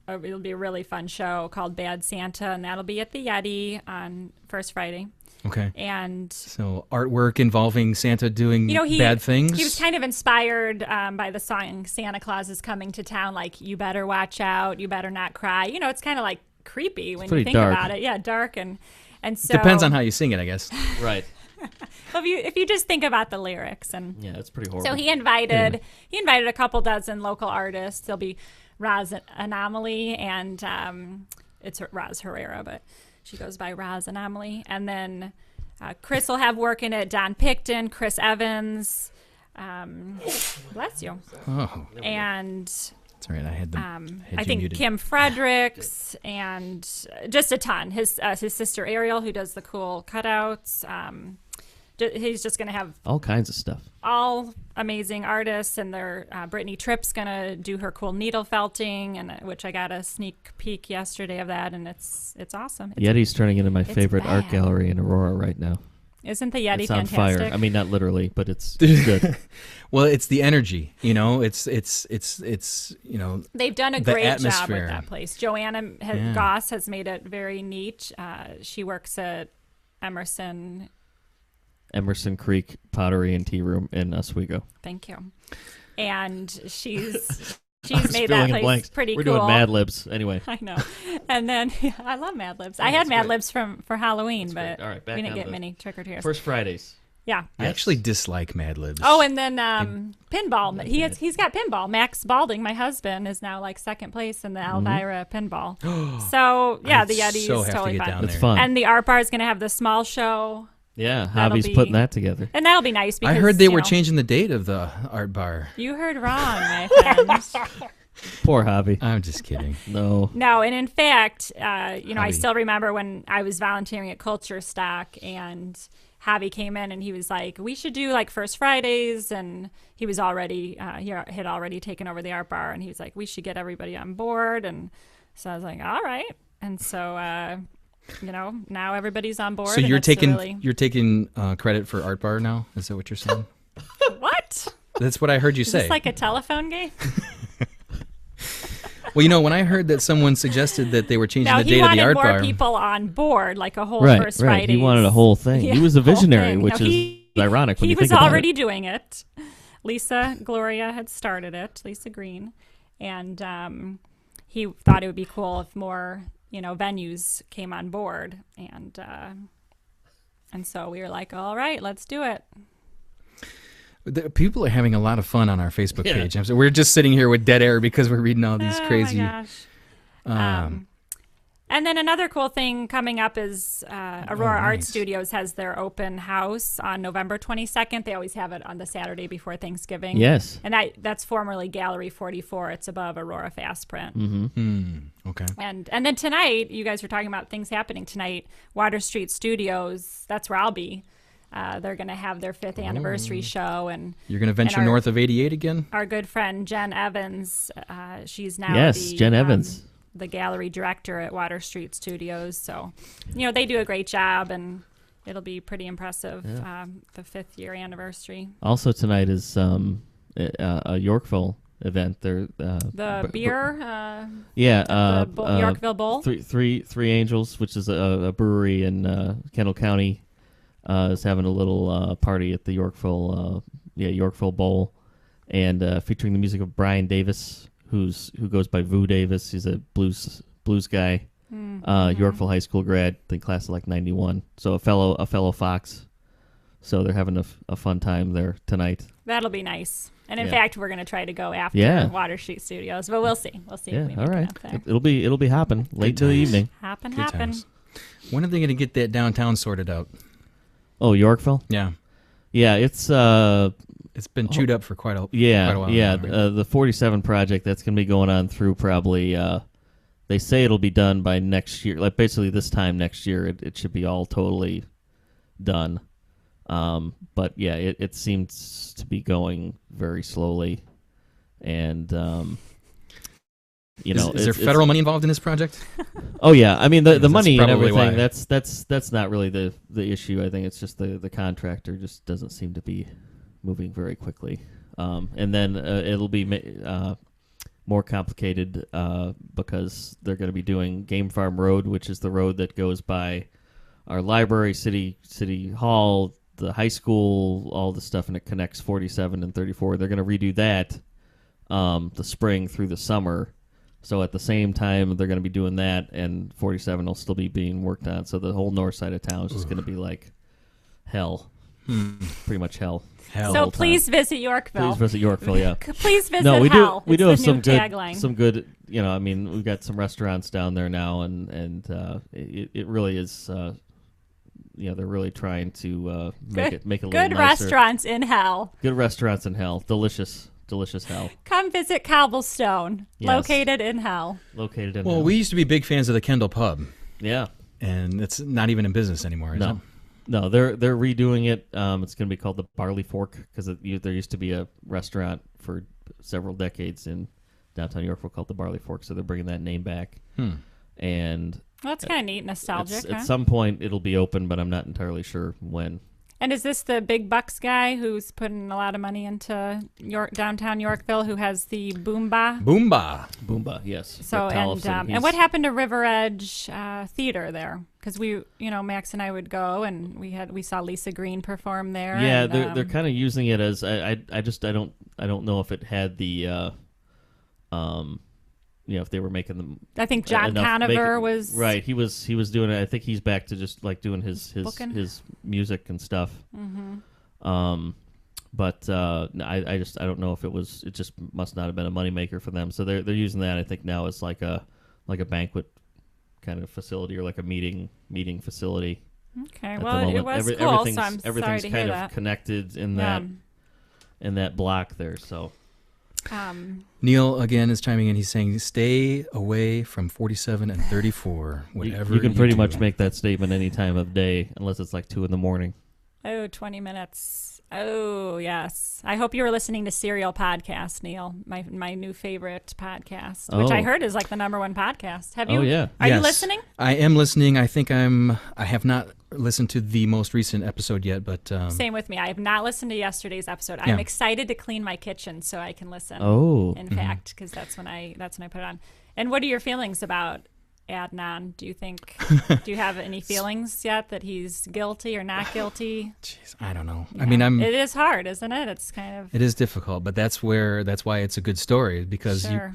It'll be a really fun show called Bad Santa, and that'll be at the Yeti on First Friday. Okay. And So artwork involving Santa doing he bad things. He was kind of inspired by the song "Santa Claus is Coming to Town." Like, you better watch out, you better not cry. It's kind of like creepy when you pretty think dark. about it. Yeah, dark and so Depends on how you sing it, I guess. Right. if you just think about the lyrics and. Yeah, it's pretty horrible. So he invited a couple dozen local artists. There'll be Roz Anomaly and it's Roz Herrera, but she goes by Roz Anomaly. And then Chris will have work in it. Don Picton, Chris Evans, bless you, Oh, and that's right. I had them. I think Kim Fredericks and just a ton. His sister Ariel, who does the cool cutouts. He's just going to have all kinds of stuff. all amazing artists, and Brittany Tripp's gonna do her cool needle felting, and which I got a sneak peek yesterday of that, and it's awesome. Yeti's turning into my favorite art bad. gallery in Aurora right now. Isn't the Yeti It's on fantastic? fire. I mean, not literally, but it's good. Well, it's the energy. It's They've done a the great job atmosphere. with that place. Joanna Yeah. Goss has made it very neat. She works at Emerson. Creek Pottery and Tea Room in Oswego. Thank you. And she's I'm made filling that in place blanks. pretty We're cool. doing Mad Libs anyway. I know. And then I love Mad Libs. I had that's Mad great. Libs for Halloween, That's but great. All right, back we didn't on get the many trick or treaters. First Fridays. Yeah. I Yes. actually dislike Mad Libs. Oh, and then pinball. He's got pinball. Max Balding, my husband, is now like second place in the Elvira pinball. So yeah, the I Yeti so is have to totally get fun. down It's there. fun. And the art bar is going to have the small show, Yeah, That'll Javi's be- putting that together. and that'll be nice because I heard they you were know, changing the date of the art bar. You heard wrong, my friend. Poor Javi. I'm just kidding. No. No, and in fact, I Javi. still remember when I was volunteering at Culture Stock, and Javi came in and he was like, "We should do like First Fridays," and he was already he had already taken over the art bar, and he was like, "We should get everybody on board," and so I was like, "All right," and so now everybody's on board. So and you're it's taking really... you're taking credit for art bar now? Is that what you're saying? What? That's what I heard you Is say. this like a telephone game? Well, when I heard that someone suggested that they were changing No, the he date of the wanted art more bar. people on board, like a whole Right, First right. Fridays. He wanted a whole thing. Yeah, He was a whole visionary, thing. which No, is ironic when he you was think about already it. doing it. Lisa Gloria had started it, Lisa Green, and he thought it would be cool if more venues came on board, and so we were like, all right, let's do it. People are having a lot of fun on our Facebook Yeah. page. So we're just sitting here with dead air because we're reading all these crazy. Oh my gosh. And then another cool thing coming up is Aurora Art nice. Studios has their open house on November 22nd. They always have it on the Saturday before Thanksgiving. Yes. And that's formerly Gallery 44. It's above Aurora Fast Print. Okay. And then tonight, you guys were talking about things happening tonight. Water Street Studios, that's where I'll be. They're going to have their 5th anniversary show, and you're going to venture north of 88 again. Our good friend Jen Evans, she's now Jen Evans, the gallery director at Water Street Studios. So, they do a great job, and it'll be pretty impressive. The 5th year anniversary. Also tonight is a Yorkville event. They're the beer. Yorkville Bowl. Three Angels, which is a brewery in Kendall County, is having a little party at the Yorkville Bowl, and featuring the music of Brian Davis, who goes by Vu Davis. He's a blues guy. Yorkville High School grad, I think class of like 91. So a fellow Fox. So they're having a fun time there tonight. That'll be nice. And in fact, we're going to try to go after Water Street Studios, but we'll see. We'll see. If we make it up there. It'll be hopping late to the evening. Happen. When are they going to get that downtown sorted out? Oh, Yorkville? Yeah. Yeah, it's been chewed up for quite a while. Yeah, now, right? The 47 project, that's going to be going on through probably, they say it'll be done by next year, like basically this time next year, it should be all totally done. But yeah, it seems to be going very slowly, and is there federal money involved in this project? Oh yeah, I mean the money and everything. Why. That's not really the issue. I think it's just the contractor just doesn't seem to be moving very quickly, and then it'll be more complicated because they're going to be doing Game Farm Road, which is the road that goes by our library, city hall, the high school, all the stuff, and it connects 47 and 34. They're going to redo that the spring through the summer. So at the same time, they're going to be doing that, and 47 will still be being worked on. So the whole north side of town is just going to be like hell. Pretty much hell. So please visit Yorkville. Please visit Yorkville, yeah. Please visit No, we hell. do have some tagline. good, I mean, we've got some restaurants down there now, and it really is, they're really trying to make it a little nicer. Good restaurants in hell. Good restaurants in hell. Delicious hell. Come visit Cobblestone, located in hell. Well, we used to be big fans of the Kendall Pub. Yeah. And it's not even in business anymore, is it? No, they're redoing it. It's going to be called the Barley Fork because there used to be a restaurant for several decades in downtown Yorkville called the Barley Fork, so they're bringing that name back. And that's kind of neat, nostalgic. At some point, it'll be open, but I'm not entirely sure when. And is this the big bucks guy who's putting a lot of money into downtown Yorkville, who has the Boomba? Boomba, yes. So and what happened to River Edge Theater there? Because we, Max and I would go, and we saw Lisa Green perform there. Yeah, and, they're kind of using it as I don't know if it had the if they were making them. I think John Conover was right. He was doing it. I think he's back to just like doing his music and stuff. But I don't know if it just must not have been a moneymaker for them. So they're using that, I think, now as like a banquet kind of facility or like a meeting facility. Okay, well, it was cool. So I'm everything's sorry to kind hear of that. Connected in that block there. So. Neil again is chiming in. He's saying, "Stay away from 47 and 34. Whatever you can pretty much make that statement any time of day, unless it's like 2 a.m. Oh, 20 minutes. Oh, yes. I hope you were listening to Serial Podcast, Neil, my new favorite podcast, which I heard is like the #1 podcast. Have you? Oh, yeah. Are you listening? I am listening. I think I have not listened to the most recent episode yet, but same with me. I have not listened to yesterday's episode. Yeah. I'm excited to clean my kitchen so I can listen. Oh, in fact, because that's when I put it on. And what are your feelings about Adnan? Do you have any feelings yet that he's guilty or not guilty? Jeez, I don't know. Yeah. I mean, it is hard, isn't it? It's kind of. It is difficult, but that's why it's a good story, because sure.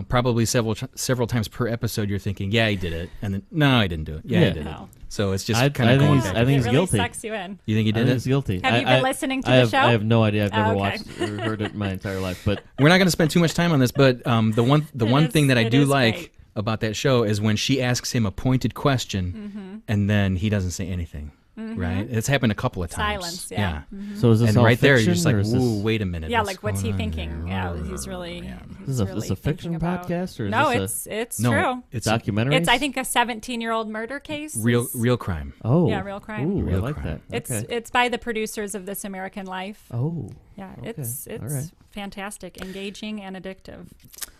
Probably several times per episode you're thinking, yeah, he did it, and then no, I didn't do it. Yeah, he did it. So it's just kind of going back. I think he's really guilty. Sucks you in. You think he did it? He's guilty. Have you been listening to the show? I have no idea. I've never watched or heard it in my entire life. But we're not going to spend too much time on this. But the one thing that I do like great about that show is when she asks him a pointed question, and then he doesn't say anything. right? It's happened a couple of times. Silence, yeah. So is this And all right there, fiction, you're just like, or is this- whoa, wait a minute. Yeah, like what's he going on thinking? there? Yeah, he's really. Yeah. he's This really is a fiction thinking about- podcast, or is No, this it's No, true. it's a documentary? It's I think a 17-year-old murder case. real crime. Oh, Yeah, real crime. Ooh, Real I like crime. that. Okay. It's by the producers of This American Life. Oh, Yeah, okay. it's All right. fantastic, engaging, and addictive.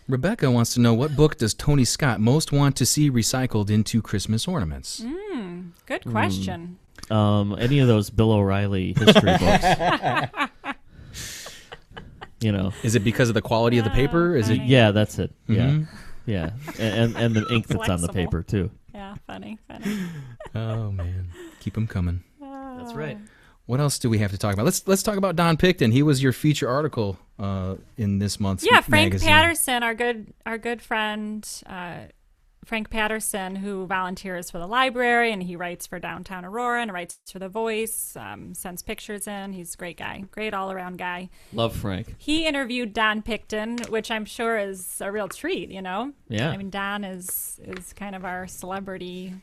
Rebecca wants to know, what book does Tony Scott most want to see recycled into Christmas ornaments? Good question. Any of those Bill O'Reilly history books? You know. Is it because of the quality of the paper? Is it? funny. Yeah, that's it. Mhm. Yeah, and the ink that's on the Flexible. paper too. Yeah, funny. Oh man, keep them coming. That's right. What else do we have to talk about? Let's talk about Don Picton. He was your feature article in this month's Yeah, Frank magazine. Patterson, our good friend, Frank Patterson, who volunteers for the library, and he writes for Downtown Auroran, and writes for The Voice, sends pictures in. He's a great guy, great all-around guy. Love Frank. He interviewed Don Picton, which I'm sure is a real treat, you know? Yeah. I mean, Don is kind of our celebrity.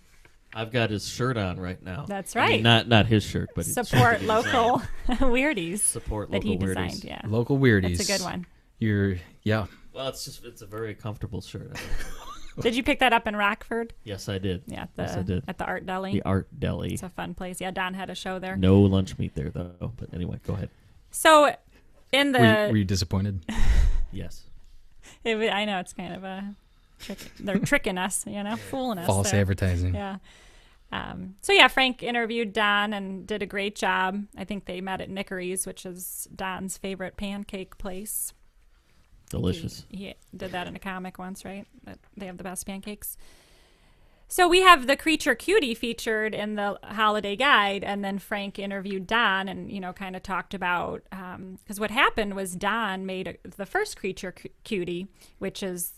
I've got his shirt on right now. That's I mean, right. not his shirt, but his Support shirt that he local weirdies Support that he local designed. weirdies. Yeah, Local weirdies. that's a good one. Yeah. Well, it's a very comfortable shirt. I think. Did you pick that up in Rockford? Yes, I did. Yeah, Yes, I did. at the Art Deli. The Art Deli. It's a fun place. Yeah, Don had a show there. No lunch meat there though. But anyway, go ahead. So, in the Were you disappointed? Yes. I know it's kind of a trick. They're tricking us, you know, fooling us. False there. advertising. Yeah. So yeah, Frank interviewed Don and did a great job. I think they met at Nickery's, which is Don's favorite pancake place. Delicious. He did that in a comic once, right? That they have the best pancakes. So we have the creature cutie featured in the holiday guide, and then Frank interviewed Don and, you know, kind of talked about, because what happened was Don made the first creature cutie, which is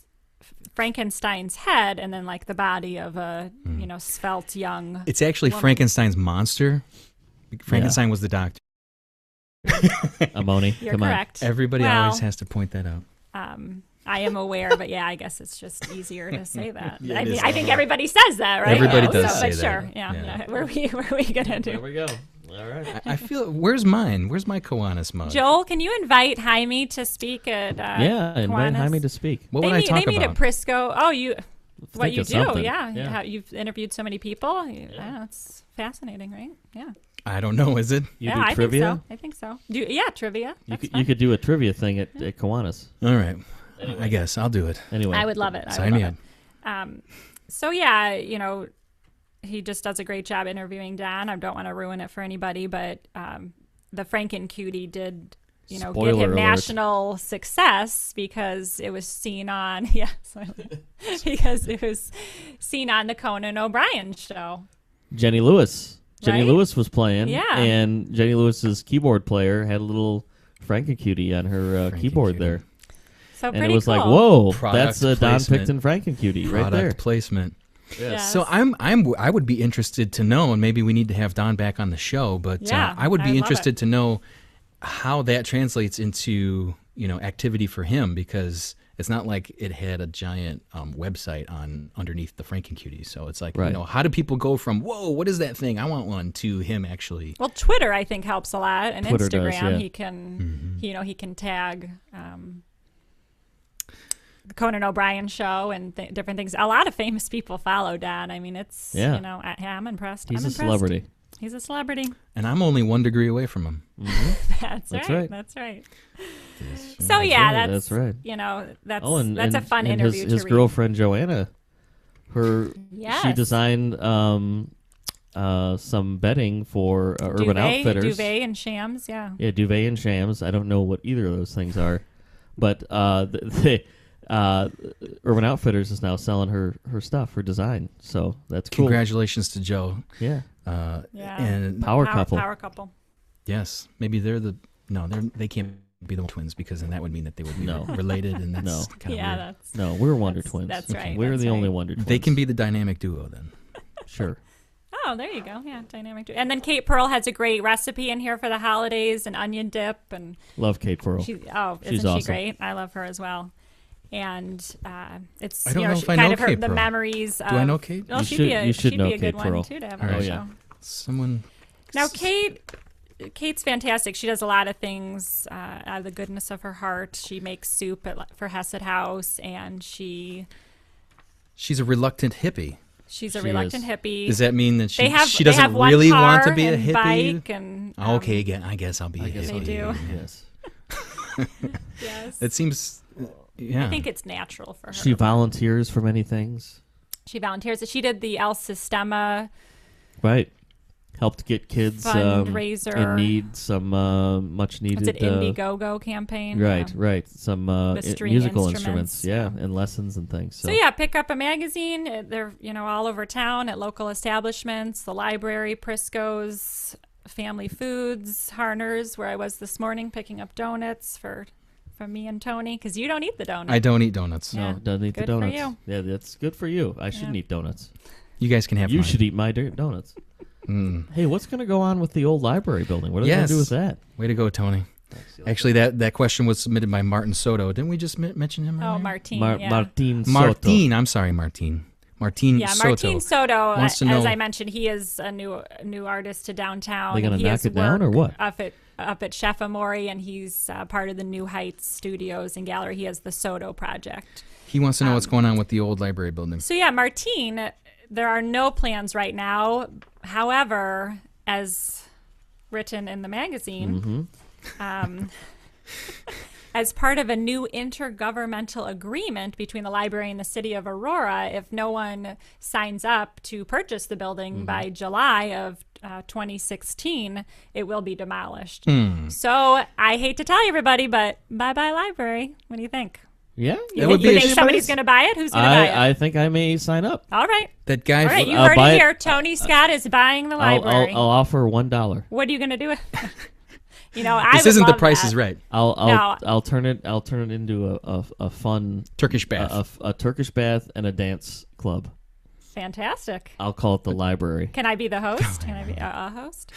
Frankenstein's head and then like the body of a, you know, svelte young It's actually woman. Frankenstein's monster. Frankenstein was the doctor. Amoni, You're come correct. Everybody Well, always has to point that out. I am aware, but yeah, I guess it's just easier to say that. Yeah, I it mean, is. I think everybody says that, right? Everybody Yeah, does so, say but that. sure, yeah. Yeah. What are we gonna on. do? There we go. All right. I feel. Where's mine? Where's my Kiwanis mug? Joel, can you invite Jaime to speak at Yeah, invite Kiwanis? Jaime to speak. What would I talk They meet about? at Prisco. Oh, what Think you of do? something. Yeah, Yeah. You've interviewed so many people. I don't know, it's fascinating, right? Yeah. I don't know. Is it? You yeah, do I trivia? think so. Yeah, trivia. You That's could, fun. you could do a trivia thing at Kiwanis. All right. I guess I'll do it. Anyway. I would love it. I Sign would me love up. it. So yeah, you know, he just does a great job interviewing Don. I don't want to ruin it for anybody, but the Franken Cutie did, you know, Spoiler get him alert. national success because it was seen on because it was seen on the Conan O'Brien show. Jenny Lewis. Jenny Right? Lewis was playing. Yeah. And Jenny Lewis's keyboard player had a little Frankencutie on her keyboard Frankencutie. there. So And pretty it was cool. like, whoa, Product that's a Don placement. Picton Frankencutie right Product there. placement. Yes. So I would be interested to know, and maybe we need to have Don back on the show. But Yeah, I would be I'd love interested it. to know how that translates into, you know, activity for him, because it's not like it had a giant website on underneath the Frankencutie. So it's like, Right. you know, how do people go from whoa, what is that thing? I want one, to him actually. Well, Twitter I think helps a lot, and Twitter does, Instagram yeah. he can, you know, he can tag the Conan O'Brien show and different things. A lot of famous people follow Don. I mean, it's Yeah. you know, I'm impressed. He's I'm a impressed. celebrity. He's a celebrity. And I'm only 1 degree away from him. That's That's right. right. That's right. So yeah, right, that's that's right. You know, that's Oh, and a fun and interview his to girlfriend Joanna, she Yes. designed some bedding for read. Urban Outfitters. Duvet and Shams. Yeah. Yeah, duvet and shams. I don't know what either of those things are, but Urban Outfitters is now selling her stuff, her design. So that's cool. Congratulations to Joe. Yeah, Yeah. And power couple. Power couple. yes, maybe they can't be the twins, because then that would mean that they would be No. related, and that's No. kind of Yeah, weird. that's No, we're Wonder That's- Twins. that's right, We're that's the only right. Wonder Twins. They can be the dynamic duo then. Sure. Oh, there you go. Yeah, dynamic. And then Kate Pearl has a great recipe in here for the holidays, and onion dip, and Love Kate Pearl. isn't She's she awesome. great? I love her as well. And it's I don't you know, know she, if I kind know of her Kate the Pearl. memories. Do I know Kate? Well, You she'd should- be a you should she'd know be a good Kate one Pearl. too to have All on the right. show. Someone Now, Kate's fantastic. She does a lot of things out of the goodness of her heart. She makes soup for Hesed House, and she's a reluctant hippie. She's a reluctant hippie. Does that mean that she they doesn't have one really car want to be a and hippie? Bike and, okay, again, I guess I'll be a hippie. They do. Yes. Yes. It seems, yeah. I think it's natural for her. She volunteers for many things. She volunteers. She did the El Sistema Right. Helped get kids fundraiser in need some much needed. What's it, Indiegogo campaign? Right, right. Some string musical instruments, yeah, and lessons and things. So yeah, pick up a magazine. They're all over town at local establishments, the library, Prisco's, Family Foods, Harner's, where I was this morning picking up donuts from me and Tony, because you don't eat the donuts. I don't eat donuts. No, doesn't eat the Good donuts. for you. Yeah, that's good for you. I shouldn't eat donuts. You guys can have You mine. should eat my donuts. Hey, what's going to go on with the old library building? What are they going to do with that? Way to go, Tony. Actually, that question was submitted by Martin Soto. Didn't we just mention him? Oh, earlier? Martin. Martin Soto. Martin. I'm sorry, Martin. Martin Soto. Martin Soto, wants to as know- I mentioned, he is a new artist to downtown. They gonna He knock has it down or work what? Up at Chef Amori, and he's part of the New Heights Studios and Gallery. He has the Soto project. He wants to know what's going on with the old library building. So yeah, Martin, there are no plans right now. However, as written in the magazine, as part of a new intergovernmental agreement between the library and the city of Aurora, if no one signs up to purchase the building by July of 2016, it will be demolished. So I hate to tell you, everybody, but bye-bye library. What do you think? Yeah, You think somebody's going to buy it? Who's going to buy it? I think I may sign up. All right. That guy. All right, you I'll heard buy it it. here. Tony Scott is buying the library. I'll offer $1. What are you going to do with it? This isn't The Price is Right. I'll turn it into a fun Turkish bath. a Turkish bath and a dance club. Fantastic. I'll call it the library. Can I be the host? Can I be a host?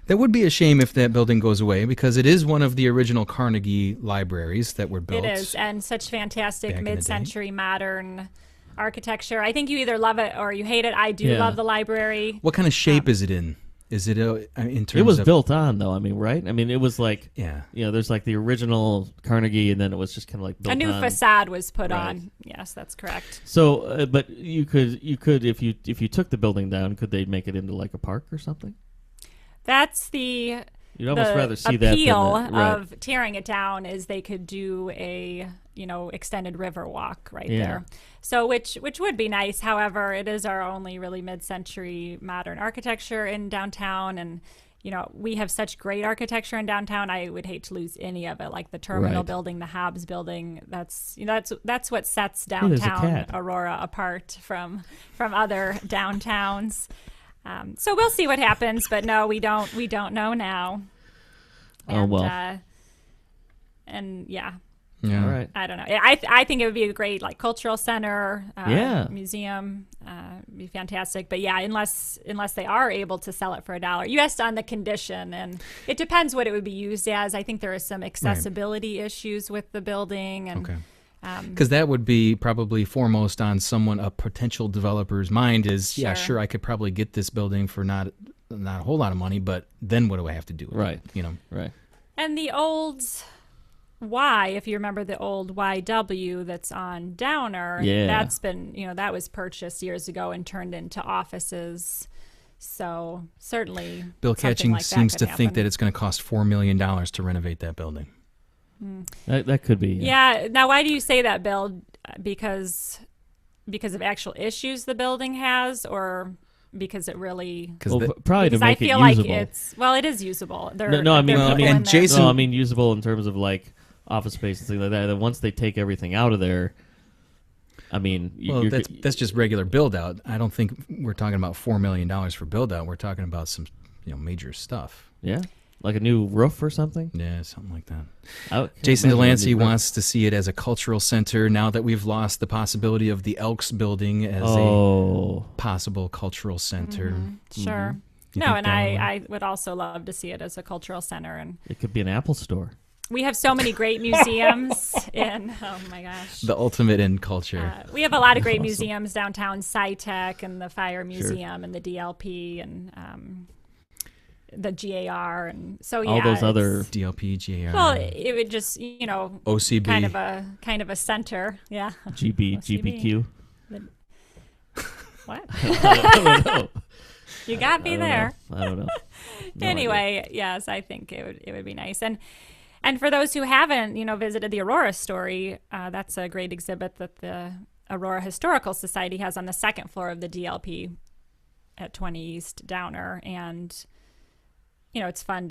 That would be a shame if that building goes away, because it is one of the original Carnegie libraries that were built. It is, and such fantastic back in the day. mid-century modern architecture. I think you either love it or you hate it. I do love the library. What kind of shape is it in? Is it in terms of... It was built on, though. I mean, right? I mean, it was like, Yeah. There's like the original Carnegie, and then it was just kind of like built A new on. facade was put Right. on. Yes, that's correct. So, but you could if you took the building down, could they make it into like a park or something? That's the You'd almost rather see appeal that than right. of tearing it down is they could do a extended river walk right Yeah. there. So which would be nice. However, it is our only really mid-century modern architecture in downtown, and we have such great architecture in downtown. I would hate to lose any of it, like the terminal Right. building, the Hobbs building. That's that's what sets there's a downtown cat. Aurora apart from other downtowns. So we'll see what happens, but no, we don't know now. Oh, And, well. And yeah, Yeah. All right. I don't know. I think it would be a great cultural center, museum, be fantastic. But yeah, unless they are able to sell it for $1, you asked on the condition, and it depends what it would be used as. I think there are some accessibility issues with the building, and Okay. Because that would be probably foremost on a potential developer's mind is, yeah, Sure. sure, I could probably get this building for not a whole lot of money, but then what do I have to do with Right. it? Right. And the old Y, if you remember the old YW that's on Downer, Yeah. that's been, that was purchased years ago and turned into offices. So certainly Bill something Catching like that seems could to think happen. that it's going to cost $4 million to renovate that building. That could be. Yeah. Now, why do you say that, Bill? Because of actual issues the building has, or because it really? Well, probably to Because I make it feel like usable. it is usable. No, I mean, they're pulling and the- Jason- No, I mean usable in terms of like office space and things like that. Then once they take everything out of there, I mean, Well, that's just regular build out. I don't think we're talking about $4 million for build out. We're talking about some major stuff. yeah, like a new roof or something. Yeah, something like that. I can't Jason imagine a Delancey new roof. wants to see it as a cultural center now that we've lost the possibility of the Elks building as a possible cultural center. Sure. You No, think and that I would also love to see it as a cultural center. And It could be an Apple store. we have so many great museums in, oh my gosh. The ultimate in culture. We have a lot of great Awesome. museums downtown, SciTech and the Fire Museum and the DLP. And the GAR, and so yeah, all those other DLP, GAR, well, it would just OCB, kind of a center, yeah. GB, OCB. GBQ. What? I don't know. You got me there. I don't know. No Anyway, yes, I think it would be nice. And for those who haven't, visited the Aurora Story, that's a great exhibit that the Aurora Historical Society has on the second floor of the DLP at 20 East Downer, and it's fun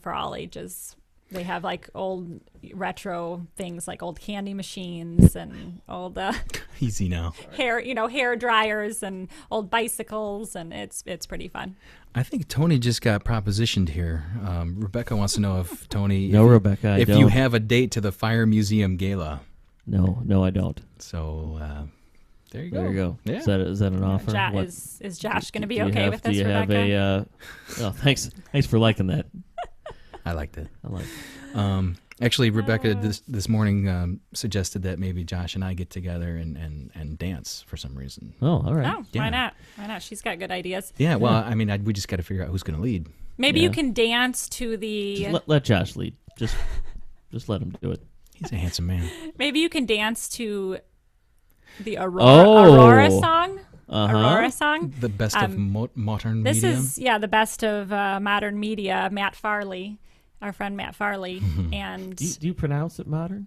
for all ages. They have like old retro things like old candy machines and old easy now, hair dryers and old bicycles, and it's pretty fun. I think Tony just got propositioned here. Rebecca wants to know if Tony, Rebecca, if you have a date to the Fire Museum Gala. No, I don't. So there you go. There you go. Yeah. Is that an offer? Is Josh going to be okay with this, Rebecca? Do you have a? Thanks for liking that. I liked it. I like it. Actually, Rebecca this morning suggested that maybe Josh and I get together and dance for some reason. Oh, all right. Oh, why not? Why not? She's got good ideas. Yeah, well, I mean, we just got to figure out who's going to lead. Maybe you can dance to the... Let Josh lead. Just let him do it. He's a handsome man. Maybe you can dance to the Aurora song. Aurora song. The best of modern this media. This is, the best of modern media. Matt Farley, our friend Matt Farley. And do you pronounce it modern?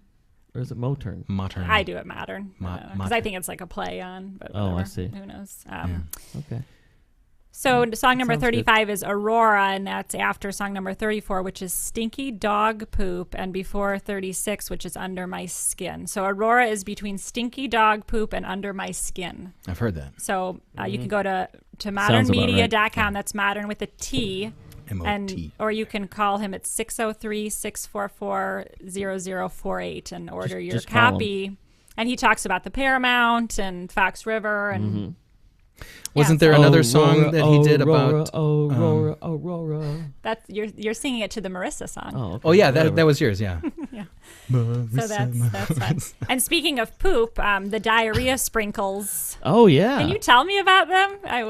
Or is it Motern? Modern. I do it modern. Because I think it's like a play on. But whatever. I see. Who knows? Okay. So song number 35 is Aurora, and that's after song number 34, which is Stinky Dog Poop, and before 36, which is Under My Skin. So Aurora is between Stinky Dog Poop and Under My Skin. I've heard that. So you can go to modernmedia.com. Right. That's modern with a T. M-O-T. Or you can call him at 603-644-0048 and order your copy. And he talks about the Paramount and Fox River and... Wasn't there another song that he did about Aurora? That's you're singing it to the Marissa song. Oh, okay. Oh yeah, that was yours, yeah. Yeah. Marissa, so that's fun. And speaking of poop, the diarrhea sprinkles. Oh yeah. Can you tell me about them? I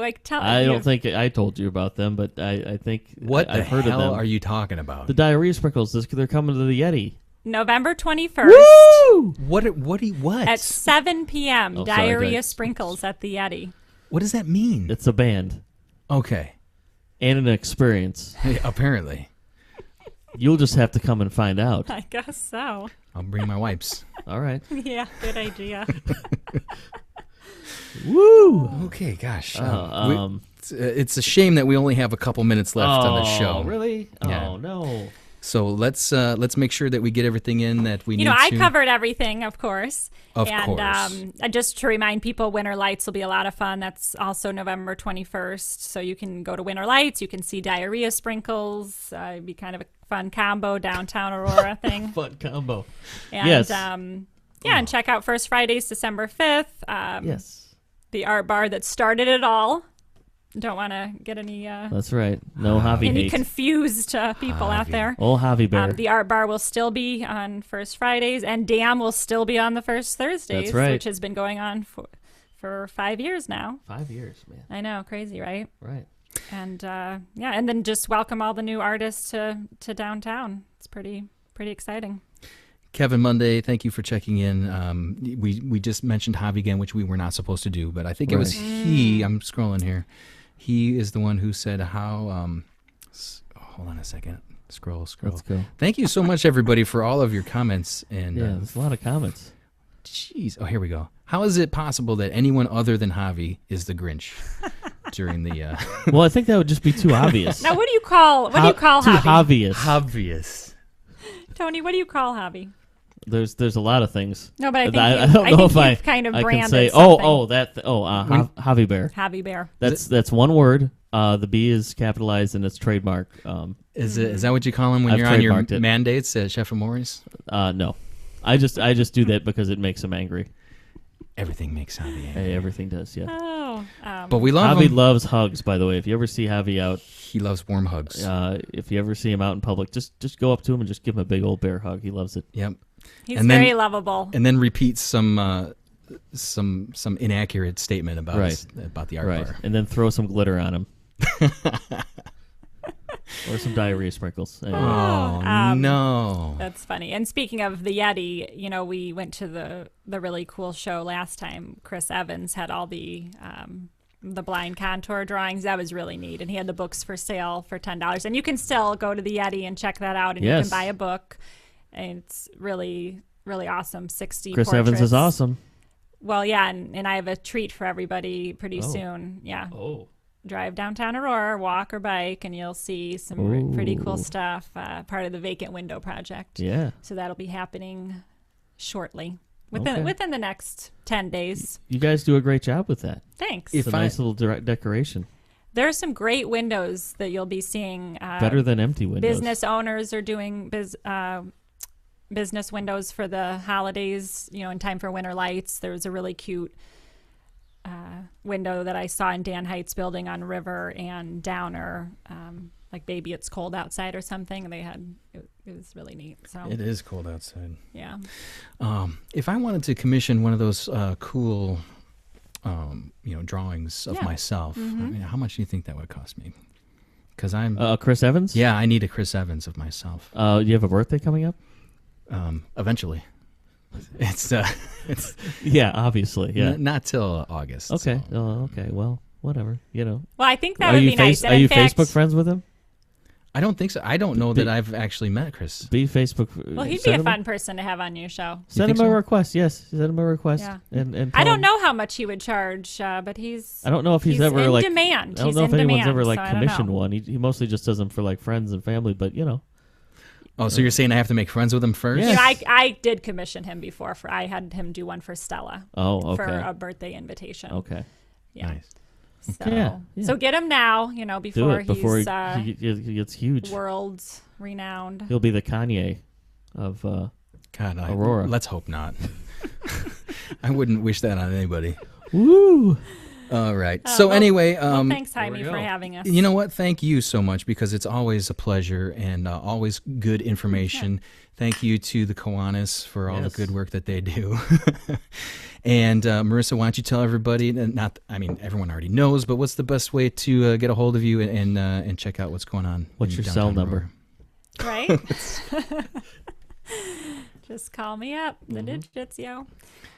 don't think I told you about them, but I think I've heard of them. What the hell are you talking about? The diarrhea sprinkles. They're coming to the Yeti. November 21st. Woo! What? At 7 p.m. Diarrhea sprinkles at the Yeti. What does that mean? It's a band. Okay. And an experience. Hey, apparently. You'll just have to come and find out. I guess so. I'll bring my wipes. All right. Yeah, good idea. Woo! Okay, gosh. It's a shame that we only have a couple minutes left on the show. Really? Yeah. Oh, no. So let's make sure that we get everything in that we need to. I covered everything, of course. Of course. Just to remind people, Winter Lights will be a lot of fun. That's also November 21st. So you can go to Winter Lights. You can see diarrhea sprinkles. It'd be kind of a fun combo, downtown Aurora thing. Fun combo. And, yes. And check out First Fridays, December 5th. Yes. The art bar that started it all. Don't want to get any that's right. No Javi any hate. confused people out there. Old Javi Bear. The art bar will still be on First Fridays, and DAM will still be on the First Thursdays, that's right. which has been going on for 5 years now. 5 years, man. I know, crazy, right? Right. And and then just welcome all the new artists to downtown. It's pretty exciting. Kevin Monday, thank you for checking in. We just mentioned Javi again, which we were not supposed to do, but I think it was he. I'm scrolling here. He is the one who said how. Hold on a second. Scroll. Let's go. Thank you so much, everybody, for all of your comments. And there's a lot of comments. Jeez. Oh, here we go. How is it possible that anyone other than Javi is the Grinch during the? Well, I think that would just be too obvious. Now, what do you call Javi? Too obvious. Obvious. Tony, what do you call Javi? There's a lot of things. No, but I don't know if I kind of I branded can say something. Javi Bear. Javi Bear. That's one word. The B is capitalized and it's trademark. Is that what you call him when you're on your it. mandates at Chef Amori's? No, I just do that because it makes him angry. Everything makes Javi angry. Hey, everything does, yeah. Oh, but we love him. Javi loves hugs, by the way. If you ever see Javi out, he loves warm hugs. If you ever see him out in public, just go up to him and just give him a big old bear hug. He loves it. Yep. He's very lovable. And then repeats some inaccurate statement about the art bar. And then throw some glitter on him. Or some diarrhea sprinkles. Anyway. No. That's funny. And speaking of the Yeti, we went to the really cool show last time. Chris Evans had all the blind contour drawings. That was really neat. And he had the books for sale for $10. And you can still go to the Yeti and check that out. And you can buy a book. And it's really, really awesome. 60 Chris portraits. Evans is awesome. Well, yeah. And I have a treat for everybody pretty soon. Yeah. Oh. Drive downtown Aurora, walk or bike, and you'll see some pretty cool stuff. Part of the Vacant Window Project. Yeah. So that'll be happening shortly, within the next 10 days. You guys do a great job with that. Thanks. It's a nice little decoration. There are some great windows that you'll be seeing. Better than empty windows. Business owners are doing business windows for the holidays, in time for winter lights. There was a really cute window that I saw in Dan Heights building on River and Downer, like Baby It's Cold Outside or something. And they had it was really neat. So It is cold outside. Yeah. If I wanted to commission one of those cool drawings of myself, how much do you think that would cost me? Because I'm Chris Evans? Yeah, I need a Chris Evans of myself. You have a birthday coming up? Eventually. It's yeah, obviously, yeah. Not till August. Okay. So. Okay. Well, whatever. Well, I think that would be nice. Are you Facebook friends with him? I don't think so. I don't know that I've actually met Chris. Be Facebook. Well, he'd be a fun person to have on your show. Send him a request. Yes, send him a request. Yeah. And I don't know how much he would charge, but he's. I don't know if he's ever in like demand. I don't know if anyone's ever like so commissioned one. He mostly just does them for like friends and family, but Oh, so you're saying I have to make friends with him first? Yes. I did commission him before. I had him do one for Stella. Oh, okay. For a birthday invitation. Okay. Yeah. Nice. So, yeah. So get him now, before he gets huge. World renowned. He'll be the Kanye of Aurora. Let's hope not. I wouldn't wish that on anybody. Woo! All right. Anyway, thanks, Jaime, for having us. You know what? Thank you so much, because it's always a pleasure and always good information. Yeah. Thank you to the Kiwanis for all the good work that they do. And Marissa, why don't you tell everybody? Everyone already knows, but what's the best way to get a hold of you and check out what's going on? What's your cell number? Right. Just call me up. The digits, yo.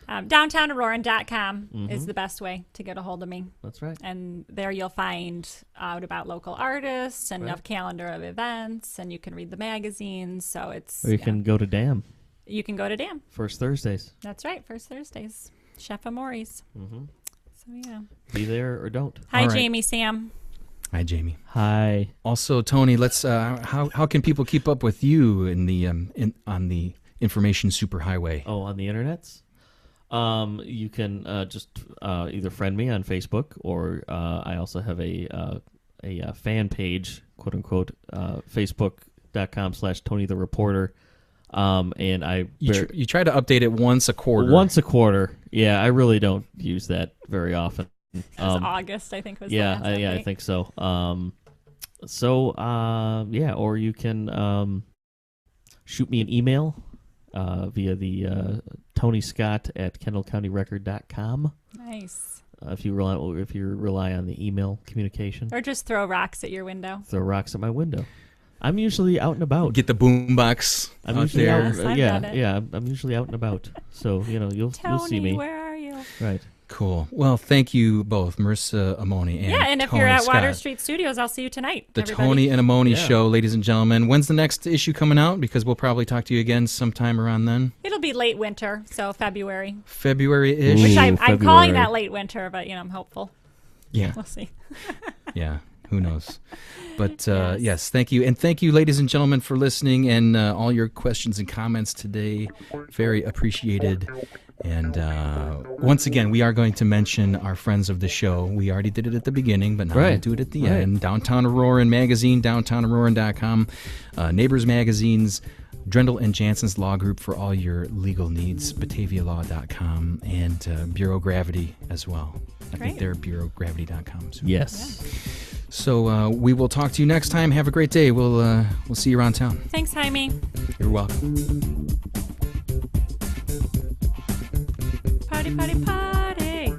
DowntownAuroran.com is the best way to get a hold of me. That's right. And there you'll find out about local artists and a calendar of events, and you can read the magazines. So it's. Or you can go to DAM. You can go to DAM. First Thursdays. That's right. First Thursdays. Chef Amori's. So yeah. Be there or don't. Hi, Jamie, Sam. Hi, Jamie. Hi. Also, Tony, let's. How can people keep up with you in the on the information superhighway? Oh, on the internets. You can just either friend me on Facebook, or I also have a fan page, quote unquote, Facebook.com/Tony the Reporter. And you try to update it once a quarter. Once a quarter. Yeah, I really don't use that very often. August, I think, was the last update. I think so. Or you can shoot me an email via the Tony Scott at KendallCountyRecord.com. Nice. If you rely on the email communication, or just throw rocks at your window. Throw rocks at my window. I'm usually out and about. Get the boombox out there. I'm usually out and about. So, you'll see me. Tony, where are you? Right. Cool. Well, thank you both, Marissa Amoni and if Tony you're at Scott. Water Street Studios, I'll see you tonight. The everybody. Tony and Amoni Show, ladies and gentlemen. When's the next issue coming out? Because we'll probably talk to you again sometime around then. It'll be late winter, so February. February-ish. Which I'm calling that late winter, but I'm hopeful. Yeah. We'll see. Yeah. Who knows? But yes, thank you. And thank you, ladies and gentlemen, for listening and all your questions and comments today. Very appreciated. And once again, we are going to mention our friends of the show. We already did it at the beginning, but now we'll do it at the end. Downtown Auroran Magazine, DowntownAuroran.com, Neighbors Magazines, Drendel and Jansen's Law Group for all your legal needs, BataviaLaw.com, and Bureau Gravity as well. I think they're BureauGravity.com. So. Yes. So we will talk to you next time. Have a great day. We'll see you around town. Thanks, Jaime. You're welcome. Party, party, party.